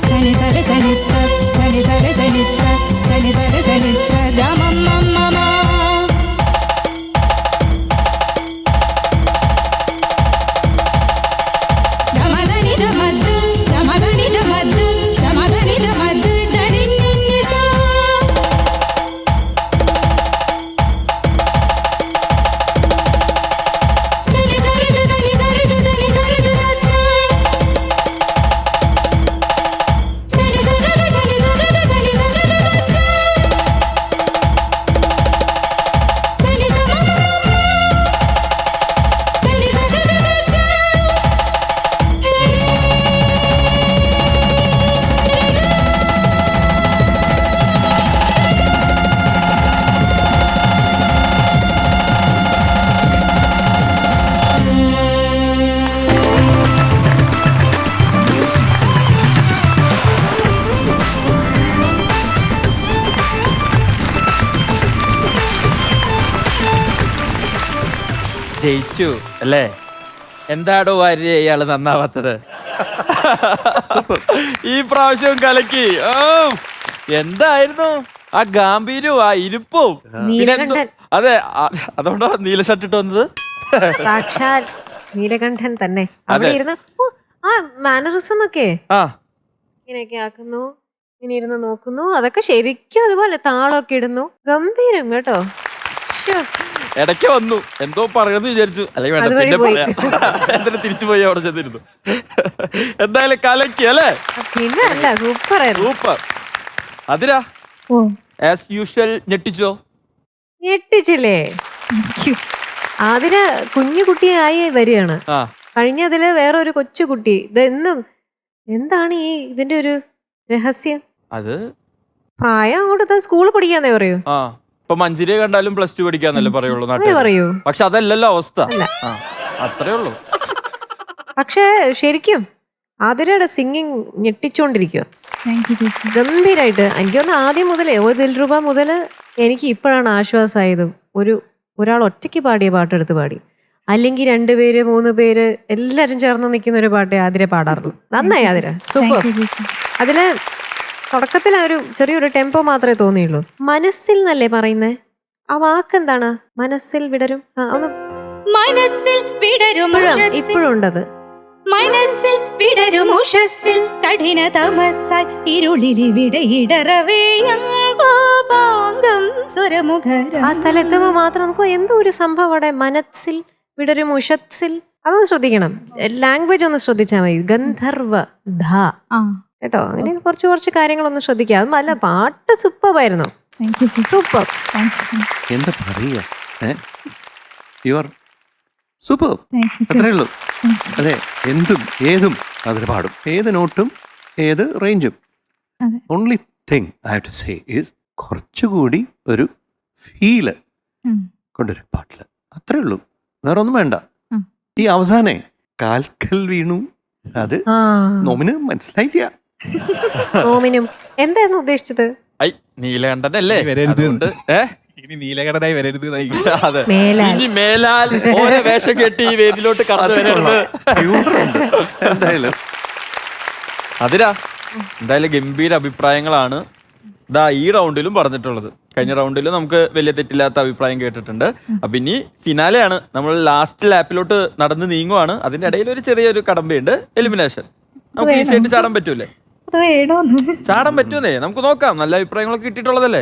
സനി സര സനി സ സനി സര സനി സ സനി സര സനി സ ഗമം മമ ഗമദനി ദമദ് ഗമദനി ദമദ് ഗമദനി ദമദ് ദനി നിന്നി സ സനി സര സ സനി സര സ സനി സര സ സ സനി സ ഗ സനി സ ഗ സനി സ ഗ സനി സ മ സനി സ ഗ ജയിച്ചു അല്ലേ? എന്താടോ വാര്യ ഇയാള് നന്നാവാത്തത്? ഈ പ്രാവശ്യവും കലക്കി. ഓ എന്തായിരുന്നു ആ ഗാംഭീര്യവും ആ ഇരിപ്പും. നീലകണ്ഠൻ. അതെ, അതുകൊണ്ടാണ് നീല ഷർട്ട് ഇട്ട് വന്നത്. സാക്ഷാൽ നീലകണ്ഠൻ തന്നെ അവിടെ ഇരുന്ന് ആ മാനറിസം ഒക്കെ ആ ഇങ്ങനെയൊക്കെ ആക്കുന്നു, ഇങ്ങനെ ഇരുന്ന് നോക്കുന്നു. അതൊക്കെ ശരിക്കും അതുപോലെ താളമൊക്കെ ഇടുന്നു. ഗംഭീരം കേട്ടോ. ശ്ശോ. ഇടയ്ക്ക് വന്നു എന്തോ പറയുന്നു വിചാരിച്ചു, അല്ലെങ്കിൽ വേണ്ട അതുവഴി പിന്നെ പോയി. പറയാം. എന്നിട്ട് തിരിച്ചു പോയി അവിടെ ചെന്നിരുന്നു. എന്തായാലും കലക്കി അല്ലേ? പിന്നെ അല്ല, സൂപ്പർ ആയിരുന്നു. സൂപ്പർ. അതിരാ ആസ് യൂഷ്വൽ ഞെട്ടിച്ചോ? ഞെട്ടിച്ചില്ലേ? അതിന് കുഞ്ഞു കുട്ടിയായി വരികയാണ്. ആ കഴിഞ്ഞതില് വേറൊരു കൊച്ചു കുട്ടി. ഇതെന്നും എന്താണ് ഈ ഇതിന്റെ ഒരു രഹസ്യം? അത് പ്രായം അങ്ങോട്ട് സ്കൂളിൽ പഠിക്കാന്നേ പറയൂ. ആ ഇപ്പൊ മഞ്ജരിയെ കണ്ടാലും +2 പഠിക്കാന്നല്ലേ പറയുള്ളൂ അങ്ങനെ നാട്ടിൽ. പറയൂ. പക്ഷെ അതല്ലല്ലോ അവസ്ഥ. അല്ല. ആ അത്രേ ഉള്ളൂ. പക്ഷേ ശരിക്കും ആതിരയുടെ സിംഗിങ് ഞെട്ടിച്ചോണ്ടിരിക്കുക. ഗംഭീരായിട്ട്. എനിക്ക് തോന്നുന്നു ആദ്യം മുതലേ ദിൽറുബ മുതൽ എനിക്ക് ഇപ്പോഴാണ് ആശ്വാസമായത്. ഒരാൾ ഒറ്റയ്ക്ക് പാടിയ പാട്ടെടുത്ത് പാടി, അല്ലെങ്കിൽ 2 പേര് 3 പേര് എല്ലാരും ചേർന്ന് നിൽക്കുന്ന ഒരു പാട്ടേ ആതിര പാടാറുള്ളൂ. നന്നായി ആതിര, സൂപ്പർ. അതില് തുടക്കത്തിൽ ഒരു ചെറിയൊരു ടെമ്പോ മാത്രമേ തോന്നിയുള്ളൂ. മനസ്സിൽ എന്നല്ലേ പറയുന്നേ? ആ വാക്കെന്താണ്? മനസ്സിൽ വിടരും. ഒന്ന് മനസ്സിൽ വിടരും ഇപ്പോഴും ഉണ്ടത്. മനസ്സിൽ വിടരും ഉഷസ്സിൽ കഠിന തമസായി ഇരുളിലിവിടെ ഇടറവേ അംഗോപാംഗം സ്വരമുഖരം. ആ സ്ഥലം എത്തുമ്പോൾ മാത്രം നമുക്ക് എന്തോ ഒരു സംഭവം അവിടെ. മനസ്സിൽ വിടരും ഉഷസ്സിൽ. അതൊന്ന് ശ്രദ്ധിക്കണം. ലാംഗ്വേജ് ഒന്ന് ശ്രദ്ധിച്ചാൽ മതി. ഗന്ധർവ ധ കേട്ടോ. അങ്ങനെ കുറച്ച് കാര്യങ്ങളൊന്ന് ശ്രദ്ധിക്കുക. അത് നല്ല പാട്ട് സൂപ്പറായിരുന്നു. സൂപ്പർ. എന്താ പറയുക, യു ആർ സൂപ്പർ. അത്രേ ഉള്ളൂ. അതെ, എന്തും ഏതും അതിൽ പാടും, ഏത് നോട്ടും ഏത് റേഞ്ചും. Only thing I have to say is കുറച്ചുകൂടി ഒരു ഫീല് കൊണ്ടൊരു പാട്ടില്. അത്രേ ഉള്ളൂ, വേറെ ഒന്നും വേണ്ട. ഈ അവസാനേ കാൽക്കൽ വീണു, അത് നോമിന് മനസ്സിലായില്ല. നോമിനും എന്തായിരുന്നു ഉദ്ദേശിച്ചത്? ഐ നീലകണ്ഠനല്ലേ? അതുകൊണ്ട് ഇനി നീലകണ്ഠനായി വരരുത്. അതെ, മേലാൽ. ഇനി മേലാൽ ഓരോ വേഷം കെട്ടി ഈ വേദിയിലോട്ട് കടന്നു വരരുത്. എന്തായാലും അതിരാ എന്തായാലും ഗംഭീര അഭിപ്രായങ്ങളാണ് ദാ ഈ റൗണ്ടിലും പറഞ്ഞിട്ടുള്ളത്. കഴിഞ്ഞ റൗണ്ടിലും നമുക്ക് വലിയ തെറ്റില്ലാത്ത അഭിപ്രായം കേട്ടിട്ടുണ്ട്. അപ്പൊ ഇനി ഫിനാലെയാണ്, നമ്മൾ ലാസ്റ്റ് ലാപ്പിലോട്ട് നടന്ന് നീങ്ങുവാണ്. അതിന്റെ ഇടയിൽ ഒരു ചെറിയൊരു കടമ്പയുണ്ട്, എലിമിനേഷൻ. നമുക്ക് ഈസി ആയിട്ട് ചാടാൻ പറ്റൂലേ? ചാടാൻ പറ്റുന്നേ, നമുക്ക് നോക്കാം. നല്ല അഭിപ്രായങ്ങളൊക്കെ കിട്ടിയിട്ടുള്ളതല്ലേ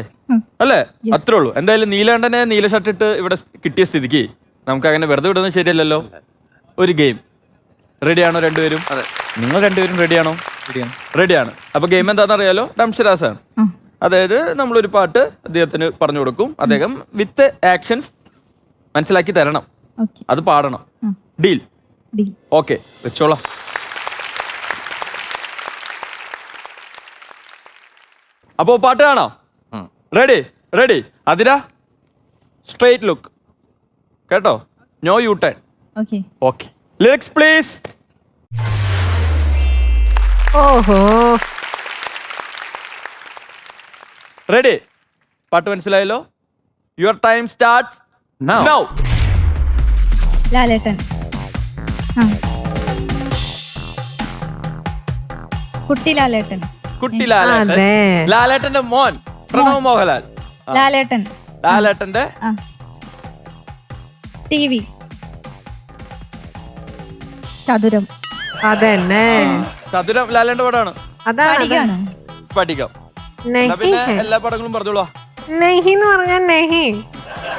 അല്ലേ? അത്രേ ഉള്ളൂ. എന്തായാലും നീലകണ്ഠനെ നീല ഷർട്ട് ഇട്ട് ഇവിടെ കിട്ടിയ സ്ഥിതിക്ക് നമുക്ക് അങ്ങനെ വെറുതെ വിടുന്നത് ശരിയല്ലല്ലോ. ഒരു ഗെയിം റെഡിയാണോ രണ്ടുപേരും? നിങ്ങൾ രണ്ടുപേരും റെഡിയാണോ? റെഡിയാണ്. അപ്പൊ ഗെയിം എന്താണെന്ന് അറിയാലോ? ഡംഷരാസാണ്. അതായത് നമ്മളൊരു പാട്ട് അദ്ദേഹത്തിന് പറഞ്ഞു കൊടുക്കും, അദ്ദേഹം വിത്ത് ആക്ഷൻസ് മനസ്സിലാക്കി തരണം, അത് പാടണം. ഡീൽ? ഓക്കെ, വെച്ചോളാം. അപ്പോ പാട്ട് കാണാം. Ready? Ready. Athira straight look കേട്ടോ, no U turn. Okay, lyrics please. ഓഹോ. റെഡി? പാട്ട് മനസ്സിലായല്ലോ? Your time starts Now. Now. ലാലേട്ടൻ. ആ. കുട്ടി ലാലേട്ടൻ. കുട്ടി ലാലേട്ടൻ. അതെ. ലാലേട്ടന്റെ മോൻ പ്രണവ് മോഹൻലാൽ. ലാലേട്ടൻ. ലാലേട്ടന്റെ ആ. T V. ചതുരം. അതന്നെ. ചതുരം ലാലേട്ടന്റെ പടമാണ്. അതാണ് സ്ഫടികാണ്. സ്ഫടികം. എന്നാ നെഹി പിന്നെ ഹെ. എല്ലാ പടങ്ങളും പറഞ്ഞോളൂ. നെഹി എന്ന് പറഞ്ഞാൽ നെഹി.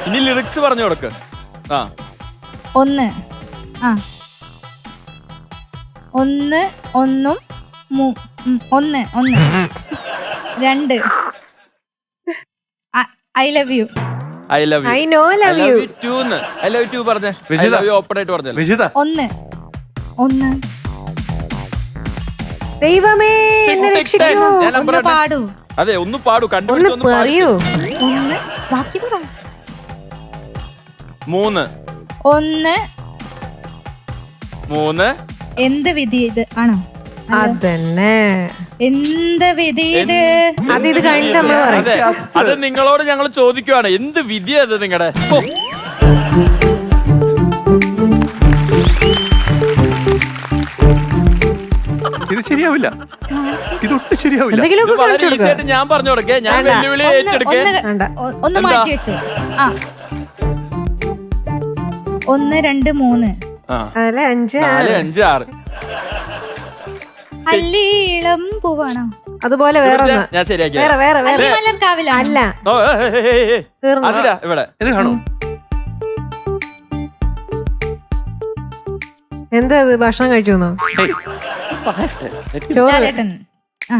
ഇനി ലിറിക്സ് പറഞ്ഞു കൊടുക്ക്. ആ, ഒന്ന്. ആ. ഒന്ന് ഒന്നും ഒന്ന് ഒന്ന് രണ്ട്. I love you. I love you. I no love you. I love you പറഞ്ഞേ. I Vijitha. Love you open ആയിട്ട് പറഞ്ഞല്ലോ. വിജിത. ഒന്ന് ഒന്ന്. ദൈവമേ എന്നെ രക്ഷിക്കൂ. ഞാൻ നമ്പർ ഒന്ന് പാടൂ. അതെ, ഒന്ന് പാടൂ. ഒന്ന് കണ്ടുപിടിച്ചൊന്ന് പറയൂ. ഒന്ന് ബാക്കി പറ. 3 ഒന്ന്. 3. എന്ത് വിധി ഇത് ആണോ? അതന്നെ. എന്ത് വിധി ഇത്? അത് ഇത് കഴിഞ്ഞിട്ട് നമ്മള് പറയും. അതെ, അത് നിങ്ങളോട് ഞങ്ങൾ ചോദിക്കുവാണ്. എന്ത് വിധിയാ അത് നിങ്ങളുടെ? ഇത് ശരിയാവില്ല. ഇതൊട്ടും ശരിയാവില്ല. എന്തെങ്കിലുമൊക്കെ വളരെ കാണിച്ചു ഈസി കൊടുക്കുക. ആയിട്ട് ഞാൻ പറഞ്ഞു കൊടുക്കേ. ഞാൻ വേണ്ട. വെല്ലുവിളി ഏറ്റെടുക്കേ. വേണ്ട. ഒന്ന് എന്താ? മാറ്റി വെച്ചു. ആ. 1 2 3. അതല്ലേ 5 4 6. 5 6. അല്ലീളം പൂവാണോ? അതുപോലെ വേറെ ഒന്ന്. ഞാൻ ശരിയാക്കി. വേറെ വേറെ വേറെ. അല്ലിമലർ കാവിലാണ്. അല്ല ഓ, തീർന്നു. അതിലാ ഇവിടെ. ഇത് കാണൂ. എന്താ ഇത്? ഭക്ഷണം കഴിച്ചു തന്നോ? ചോറ്. ലാലേട്ടൻ. ആ.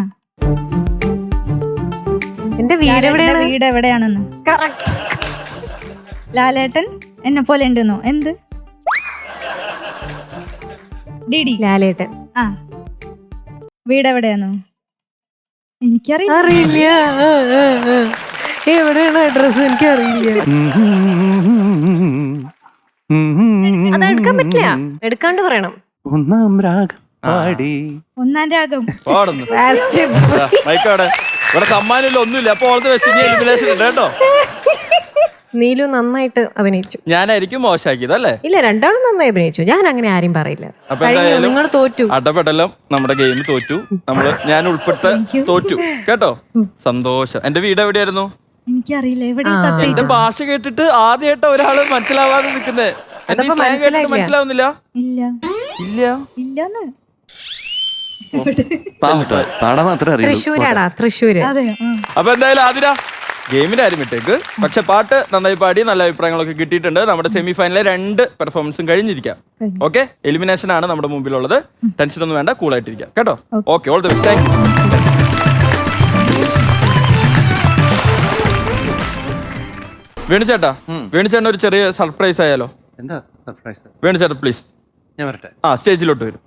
എന്റെ വീട് ലാലേട്ടന്റെ എവിടെയാണ്? വീട് എവിടെയാണെന്ന്. Correct. ലാലേട്ടൻ എന്നെ പോലെ ഉണ്ടെന്നോ? എന്ത്? ഡിഡി. ലാലേട്ടൻ. ആ. വീട് എവിടെയാണോ? എനിക്കറിയില്ല. അറിയില്ല. എവിടെയാണ് അഡ്രസ്? എനിക്ക് അറിയില്ല. അത് എടുക്കാൻ പറ്റില്ല. എടുക്കാണ്ട് പറയണം. ഒന്നാം രാഗം പാടി. ഒന്നാം രാഗം. പാടുന്നു. Last. മൈക്കവിടെ ഇവിടെ സമ്മാനമില്ല, ഒന്നുമില്ല. അപ്പൊ ഓളത്തെ വെച്ച് എലിമിനേഷൻ ഉണ്ട് കേട്ടോ. നീലു നന്നായിട്ട് അഭിനയിച്ചു. ഞാനായിരിക്കും മോശമാക്കിയത് അല്ലേ? ഇല്ല, രണ്ടാളും നന്നായി അഭിനയിച്ചു. ഞാൻ അങ്ങനെ ആരും പറയില്ല. അപ്പൊ കഴിഞ്ഞു, എന്തായാലും നിങ്ങൾ തോറ്റു. അടപെടലം നമ്മുടെ ഗെയിം തോറ്റു. ഞാൻ ഉൾപ്പെട്ട് തോറ്റു കേട്ടോ. സന്തോഷം. എന്റെ വീട് എവിടെയായിരുന്നു? എനിക്കറിയില്ല. എവിടെ ആ. സത്യം? എന്റെ ഭാഷ കേട്ടിട്ട് ആദ്യമായിട്ട് ഒരാള് മനസ്സിലാവാതെ നിൽക്കുന്നേ. എന്റെ അതപ്പോ slang കേട്ടിട്ട് മനസ്സിലാവുന്നില്ല. ഇല്ല. ഇല്ല. ഇല്ലാന്ന്. പാടാൻ മാത്രമേ അറിയൂ. തൃശ്ശൂരാടാ, തൃശ്ശൂര്. അതെ. അപ്പൊ എന്തായാലും ആതിര ഗെയിമിന്റെ ആരും വിട്ടേക്ക്. പക്ഷെ പാട്ട് നന്നായി പാടി, നല്ല അഭിപ്രായങ്ങളൊക്കെ കിട്ടിയിട്ടുണ്ട്. നമ്മുടെ സെമി ഫൈനലിലെ 2 പെർഫോമൻസും കഴിഞ്ഞിരിക്കാം. ഓക്കെ, എലിമിനേഷൻ ആണ് നമ്മുടെ മുമ്പിലുള്ളത്. ടെൻഷൻ ഒന്നും വേണ്ട, കൂളായിട്ടിരിക്കാം കേട്ടോ. Okay, all the best. Thank you. വേണുചേട്ടാ, വേണുചേട്ടൻ ഒരു ചെറിയ സർപ്രൈസ് ആയാലോ? എന്താ സർപ്രൈസ്? വേണുചേട്ടാ പ്ലീസ്. ഞാൻ വരട്ടെ. ആ, സ്റ്റേജിലോട്ട് വരും.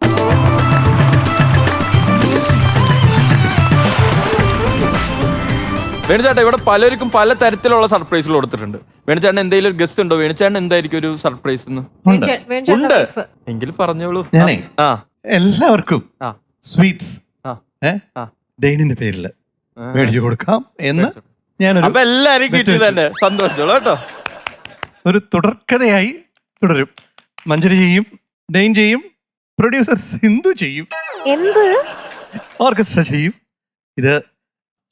വേണുചേട്ടാ, ഇവിടെ പലർക്കും പല തരത്തിലുള്ള സർപ്രൈസുകൾ കൊടുത്തിട്ടുണ്ട്. വേണുചേട്ടൻ എന്തെങ്കിലും ഒരു ഗസ്റ്റ് ഉണ്ടോ? വേണുചേട്ടൻ എന്തായിരിക്കും ഒരു സർപ്രൈസ്? ഉണ്ട് എങ്കിൽ പറഞ്ഞോളൂ. ഞാനേ ആ എല്ലാവർക്കും ആ. സ്വീറ്റ്സ് ആ. ആ. ഡെയിനിന്റെ പേരിൽ മേടിച്ചു കൊടുക്കാം എന്ന് ഞാനൊരു അപ്പൊ എല്ലാരും കിട്ടി തന്നെ. സന്തോഷിച്ചോളൂ കേട്ടോ. ഒരു തുടർക്കഥയായി തുടരും. മഞ്ജരി ചെയ്യും, ഡെയിൻ ചെയ്യും, പ്രൊഡ്യൂസർ സിന്ധു ചെയ്യും, എന്ത്? ഓർക്കസ്ട്ര ചെയ്യും. ഇത്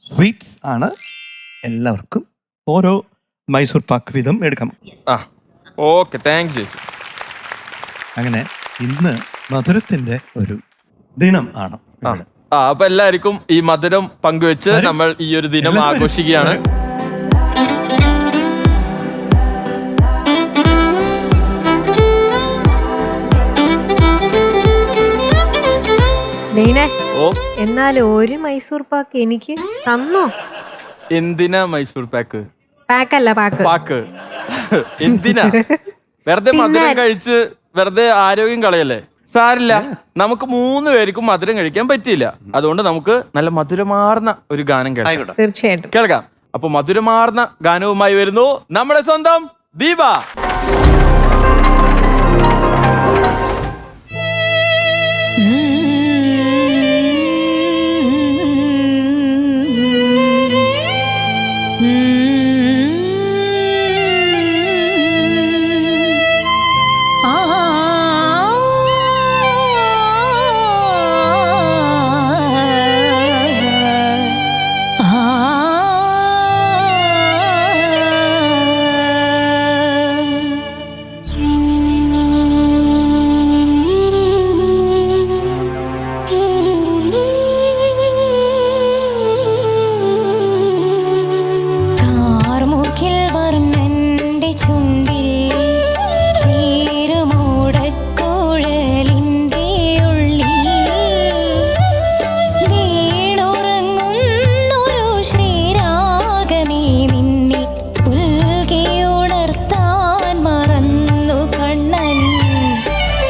സ്വീറ്റ്സ് ആണ്. എല്ലാവർക്കും ഓരോ മൈസൂർ പാക്ക് വീതം എടുക്കാം. ആ, ഓക്കെ, താങ്ക് യു. അങ്ങനെ ഇന്ന് മധുരത്തിന്റെ ഒരു ദിനം ആണ് ഇവിടെ. ആ, അപ്പൊ എല്ലാവർക്കും ഈ മധുരം പങ്കുവെച്ച് നമ്മൾ ഈ ഒരു ദിനം ആഘോഷിക്കുകയാണ്. ഡെയിനെ, ഓ, എന്നാലും ഒരു മൈസൂർ പാക്ക് എനിക്ക് തന്നോ? എന്തിനാ മൈസൂർ പാക്ക്? പാക്കല്ല, പാക്ക്. പാക്ക് എന്തിനാ? വെറുതെ മധുരം കഴിച്ച് വെറുതെ ആരോഗ്യം കളയല്ലേ? സാരില്ല, നമുക്ക് 3 പേർക്കും മധുരം കഴിക്കാൻ പറ്റിയില്ല. അതുകൊണ്ട് നമുക്ക് നല്ല മധുരമാർന്ന ഒരു ഗാനം കേൾക്കാം. തീർച്ചയായിട്ടും കേൾക്കാം. അപ്പൊ മധുരമാർന്ന ഗാനവുമായി വരുന്നു നമ്മുടെ സ്വന്തം ദീപ. ചുണ്ടിൽ ചേരുമോടക്കുഴലിൻ്റെ ഉള്ളിൽ വീണുറങ്ങുന്നൊരു ശ്രീരാഗമേ നിന്നെ പുൽകിയുണർത്താൻ മറന്നു കണ്ണൻ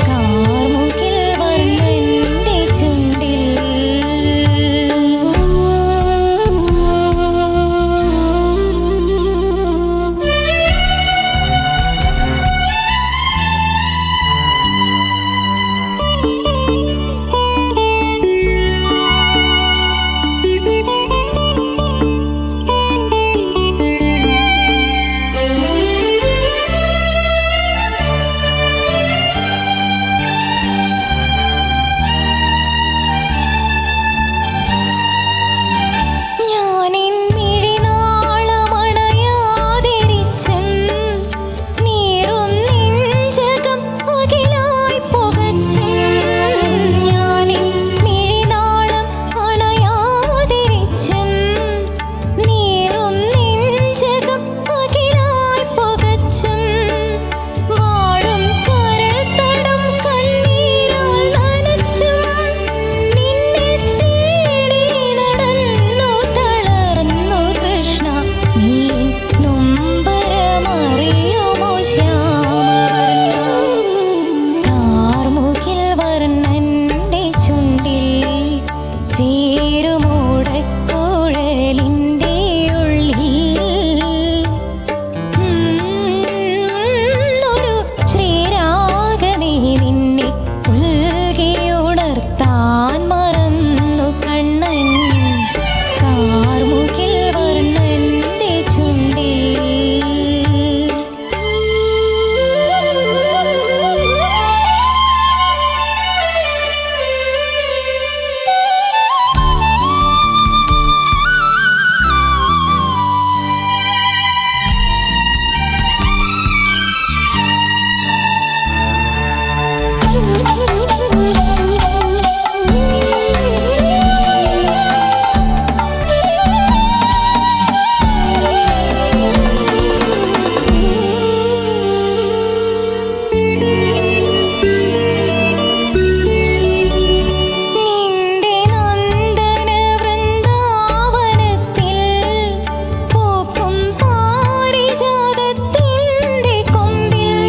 കാർമുകിൽ വർണ്ണന്റെ ചുണ്ടിൽ. ഞാനിൻ മിഴിനാളമണയാതിരിച്ചും നീറും നെഞ്ചകം അകിലായി പുകച്ചും. ഞാനിൻ മിഴിനാളം അണയാതിരിച്ചും നീറും നെഞ്ചകം അകിലായി പുകച്ചും. വാഴും കരൾ തടം കണ്ണീരാൽ നനച്ചും നിന്നെ തേടി നടന്നു തളർന്നു കൃഷ്ണ. നീ നൊമ്പരമറിയുമോ ശ്യാമവർണ്ണ കാർമുകിൽ വർണ്ണന്റെ ചുണ്ടിൽ ചേരുമോടക്കുഴലിൻ്റെ ഉള്ളിൽ ഒരു ശ്രീരാഗമേ നിന്നെ പുൽകിയുണർത്താൻ മറന്നു കണ്ണൻ കാർമുകിൽ വർണ്ണന്റെ ചുണ്ടിൽ. നിന്റെ നന്ദന വൃന്ദാവനത്തിൽ പൂക്കും പാരിജാതത്തിൻ്റെ കൊമ്പിൽ.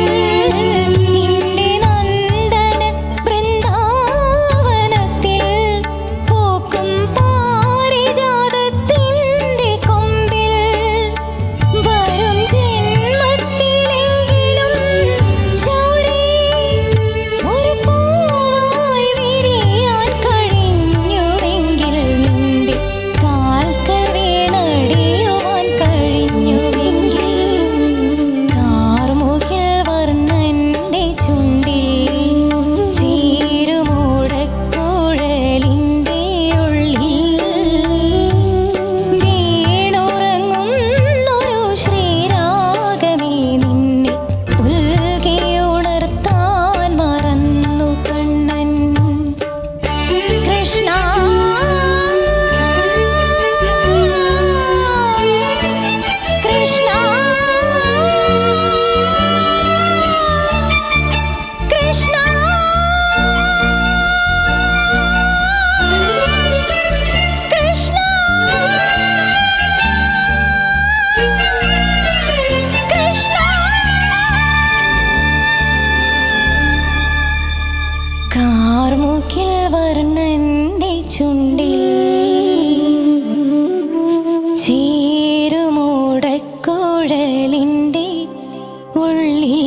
നിന്റെ നന്ദന വൃന്ദാവനത്തിൽ പൂക്കും പാരിജാതത്തിൻ്റെ കൊമ്പിൽ. വരും ജന്മത്തിലെങ്കിലും ശൗരി ഒരു പൂവായി വിരിയാൻ കഴിഞ്ഞുവെങ്കിൽ നിന്റെ കാൽക്കൽ വീണടിയുവാൻ കഴിഞ്ഞുവെങ്കിൽ കാർമുകിൽ വർണ്ണന്റെ ചുണ്ടിൽ ചേരുമോടക്കുഴലിൻ്റെ ഉള്ളിൽ വീണുറങ്ങുന്നൊരു ശ്രീരാഗമേ നിന്നെ പുൽകിയുണർത്താൻ മറന്നു കണ്ണൻ കൃഷ്ണ. കൃഷ്ണ കൃഷ്ണ കൃഷ്ണ കൃഷ്ണ. കാർമുകിൽ വർണ്ണന്റെ ചുണ്ടിൽ ചേരുമോടക്കുഴലിൻ്റെ ഉള്ളിൽ.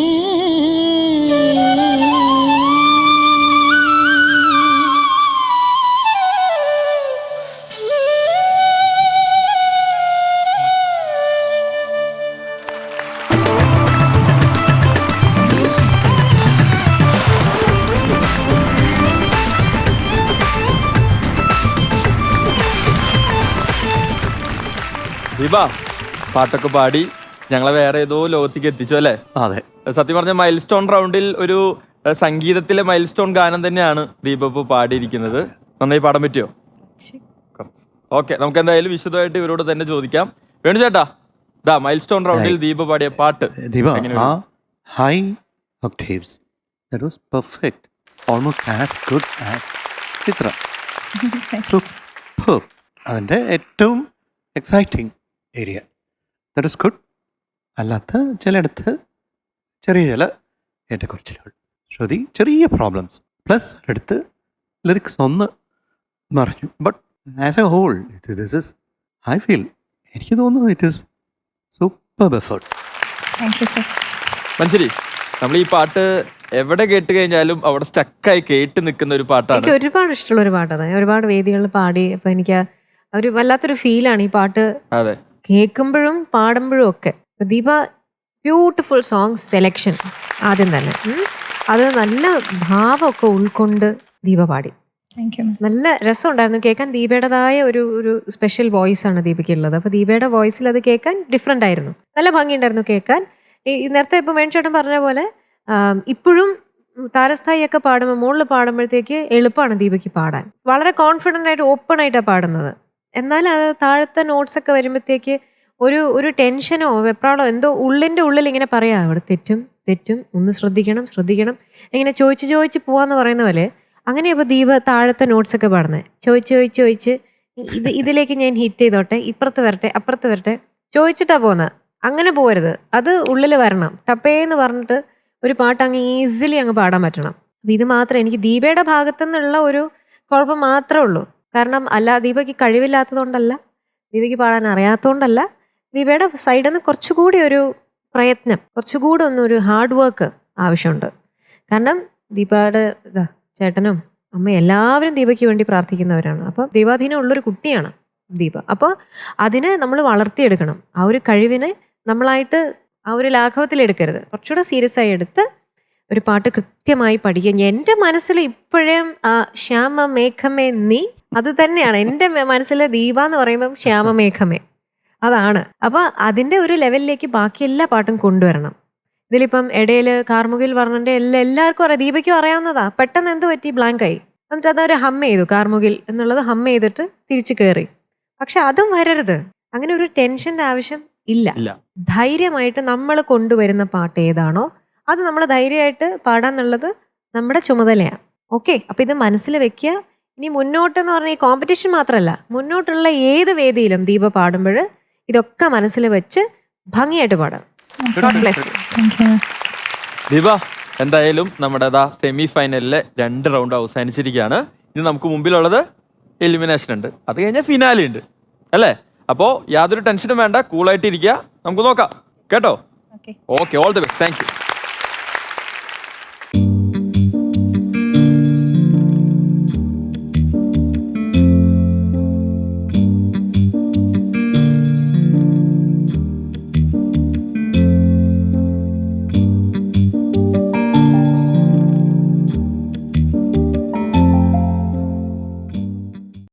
ദീപ പാട്ടൊക്കെ പാടി ഞങ്ങളെ വേറെ ഏതോ ലോകത്തേക്ക് എത്തിച്ചു അല്ലേ? അതെ. സത്യം പറഞ്ഞ മൈൽ സ്റ്റോൺ റൗണ്ടിൽ ഒരു സംഗീതത്തിലെ മൈൽ സ്റ്റോൺ ഗാനം തന്നെയാണ് ദീപ ഇപ്പോൾ പാടിയിരിക്കുന്നത്. നന്നായി പാടാൻ പറ്റിയോ? ഓക്കെ, നമുക്ക് എന്തായാലും വിശദമായിട്ട് ഇവരോട് തന്നെ ചോദിക്കാം. വേണു ചേട്ടാ, ദാ മൈൽ സ്റ്റോൺ റൗണ്ടിൽ ദീപ പാടിയ പാട്ട് Diva, എങ്ങനെ high octaves. That was perfect. Almost as good as Chitra. Superb. അതിൻ്റെ ഏറ്റവും exciting area. That is good. അല്ലാത്ത ചിലയിടത്ത് ചെറിയ ഏറ്റക്കുറച്ചിലുകൾ, ശ്രുതി ചെറിയ പ്രോബ്ലംസ്, പ്ലസ് അടുത്ത് ലിറിക്സ് ഒന്ന് മറിഞ്ഞു. But as a whole this is, I feel, എനിക്ക് തോന്നുന്നത് it is super effort. Thank you sir. Manjari, നമ്മൾ ഈ പാട്ട് എവിടെ കേട്ട് കഴിഞ്ഞാലും അവിടെ സ്റ്റക്കായി കേട്ട് നിൽക്കുന്ന ഒരു പാട്ടാണ്. എനിക്ക് ഒരുപാട് ഇഷ്ടമുള്ള ഒരു പാട്ടത്. ഒരുപാട് വേദികളിൽ പാടി. അപ്പൊ എനിക്ക് ഒരു വല്ലാത്തൊരു ഫീലാണ് ഈ പാട്ട് അതെ, കേൾക്കുമ്പോഴും പാടുമ്പോഴും ഒക്കെ. ദീപ ബ്യൂട്ടിഫുൾ സോങ് സെലക്ഷൻ ആദ്യം തന്നെ. അത് നല്ല ഭാവമൊക്കെ ഉൾക്കൊണ്ട് ദീപ പാടി. Thank U. നല്ല രസമുണ്ടായിരുന്നു കേൾക്കാൻ. ദീപയുടേതായ ഒരു സ്പെഷ്യൽ വോയിസ് ആണ് ദീപയ്ക്കുള്ളത്. അപ്പോൾ ദീപയുടെ വോയിസിൽ അത് കേൾക്കാൻ ഡിഫറെൻ്റ് ആയിരുന്നു. നല്ല ഭംഗിയുണ്ടായിരുന്നു കേൾക്കാൻ. ഈ നേരത്തെ ഇപ്പോൾ മേൻചേട്ടൻ പറഞ്ഞ പോലെ ഇപ്പോഴും താരസ്ഥായിയൊക്കെ പാടുമ്പോൾ മുകളിൽ പാടുമ്പോഴത്തേക്ക് എളുപ്പമാണ് ദീപയ്ക്ക് പാടാൻ. വളരെ കോൺഫിഡൻ്റ് ആയിട്ട് ഓപ്പൺ ആയിട്ടാണ് പാടുന്നത്. എന്നാൽ അത് താഴത്തെ നോട്ട്സൊക്കെ വരുമ്പോഴത്തേക്ക് ഒരു ടെൻഷനോ വെപ്രാളോ എന്തോ ഉള്ളിൻ്റെ ഉള്ളിൽ ഇങ്ങനെ പറയാം, അവിടെ തെറ്റും ഒന്ന് ശ്രദ്ധിക്കണം ഇങ്ങനെ ചോദിച്ച് പോവാന്ന് പറയുന്ന പോലെ. അങ്ങനെ ഇപ്പോൾ ദീപ താഴത്തെ നോട്ട്സൊക്കെ പാടുന്നത് ചോദിച്ച് ഇതിലേക്ക് ഞാൻ ഹിറ്റ് ചെയ്തോട്ടെ, ഇപ്പുറത്ത് വരട്ടെ അപ്പുറത്ത് വരട്ടെ ചോദിച്ചിട്ടാണ് പോകുന്നത്. അങ്ങനെ പോകരുത്, അത് ഉള്ളിൽ വരണം. ടപ്പേന്ന് പറഞ്ഞിട്ട് ഒരു പാട്ട് അങ്ങ് ഈസിലി അങ്ങ് പാടാൻ പറ്റണം. അപ്പം ഇത് മാത്രമേ എനിക്ക് ദീപയുടെ ഭാഗത്തു നിന്നുള്ള ഒരു കുഴപ്പം മാത്രമേ ഉള്ളൂ. കാരണം ദീപയ്ക്ക് കഴിവില്ലാത്തതുകൊണ്ടല്ല, ദീപയ്ക്ക് പാടാൻ അറിയാത്തതുകൊണ്ടല്ല, ദീപയുടെ സൈഡിൽ നിന്ന് കുറച്ചുകൂടി ഒരു പ്രയത്നം, കുറച്ചുകൂടി ഒന്നൊരു ഹാർഡ് വർക്ക് ആവശ്യമുണ്ട്. കാരണം ദീപയുടെ ചേട്ടനും അമ്മയും എല്ലാവരും ദീപയ്ക്ക് വേണ്ടി പ്രാർത്ഥിക്കുന്നവരാണ്. അപ്പോൾ ദൈവാധീനം ഉള്ളൊരു കുട്ടിയാണ് ദീപ. അപ്പോൾ അതിനെ നമ്മൾ വളർത്തിയെടുക്കണം. ആ ഒരു കഴിവിനെ നമ്മളായിട്ട് ആ ഒരു ലാഘവത്തിലെടുക്കരുത്. കുറച്ചുകൂടെ സീരിയസ് ആയി എടുത്ത് ഒരു പാട്ട് കൃത്യമായി പഠിക്കുക. എൻ്റെ മനസ്സിൽ ഇപ്പോഴും ശ്യാമമേഘമേ നീ, അത് തന്നെയാണ് എൻ്റെ മനസ്സിൽ. ദീപ എന്ന് പറയുമ്പം ശ്യാമമേഘമേ അതാണ്. അപ്പോൾ അതിൻ്റെ ഒരു ലെവലിലേക്ക് ബാക്കി എല്ലാ പാട്ടും കൊണ്ടുവരണം. ഇതിലിപ്പം ഇടയിൽ കാർമുകിൽ വർണ്ണൻ്റെ എല്ലാവർക്കും അറിയാം, ദീപയ്ക്കും അറിയാവുന്നതാ. പെട്ടെന്ന് എന്ത് പറ്റി, ബ്ലാങ്ക് ആയി. എന്നിട്ട് അതൊരു ഹം ചെയ്തു, കാർമുകിൽ എന്നുള്ളത് ഹം ചെയ്തിട്ട് തിരിച്ചു കയറി. പക്ഷെ അതും വരരുത്. അങ്ങനെ ഒരു ടെൻഷൻ്റെ ആവശ്യം ഇല്ല. ധൈര്യമായിട്ട് നമ്മൾ കൊണ്ടുവരുന്ന പാട്ട് ഏതാണോ അത് നമ്മൾ ധൈര്യമായിട്ട് പാടാന്നുള്ളത് നമ്മുടെ ചുമതലയാണ്. ഓക്കെ, അപ്പം ഇത് മനസ്സിൽ വെക്കുക. ഇനി മുന്നോട്ടെന്ന് പറഞ്ഞാൽ ഈ കോമ്പറ്റീഷൻ മാത്രമല്ല, മുന്നോട്ടുള്ള ഏത് വേദിയിലും ദീപ പാടുമ്പോൾ ഇതൊക്കെ മനസ്സിൽ വെച്ച് ഭംഗിയായിട്ട് പാടാം. God bless you. Thank you. Deepa, എന്തായാലും നമ്മുടെ സെമി ഫൈനലിലെ 2 റൗണ്ട് അവസാനിച്ചിരിക്കുകയാണ്. ഇനി നമുക്ക് മുമ്പിലുള്ളത് എലിമിനേഷൻ ഉണ്ട്, അത് കഴിഞ്ഞാൽ ഫിനാലെ ഉണ്ട് അല്ലേ? അപ്പോൾ യാതൊരു ടെൻഷനും വേണ്ട, കൂളായിട്ട് ഇരിക്കുക. നമുക്ക് നോക്കാം കേട്ടോ. Okay, all the best. Thank U.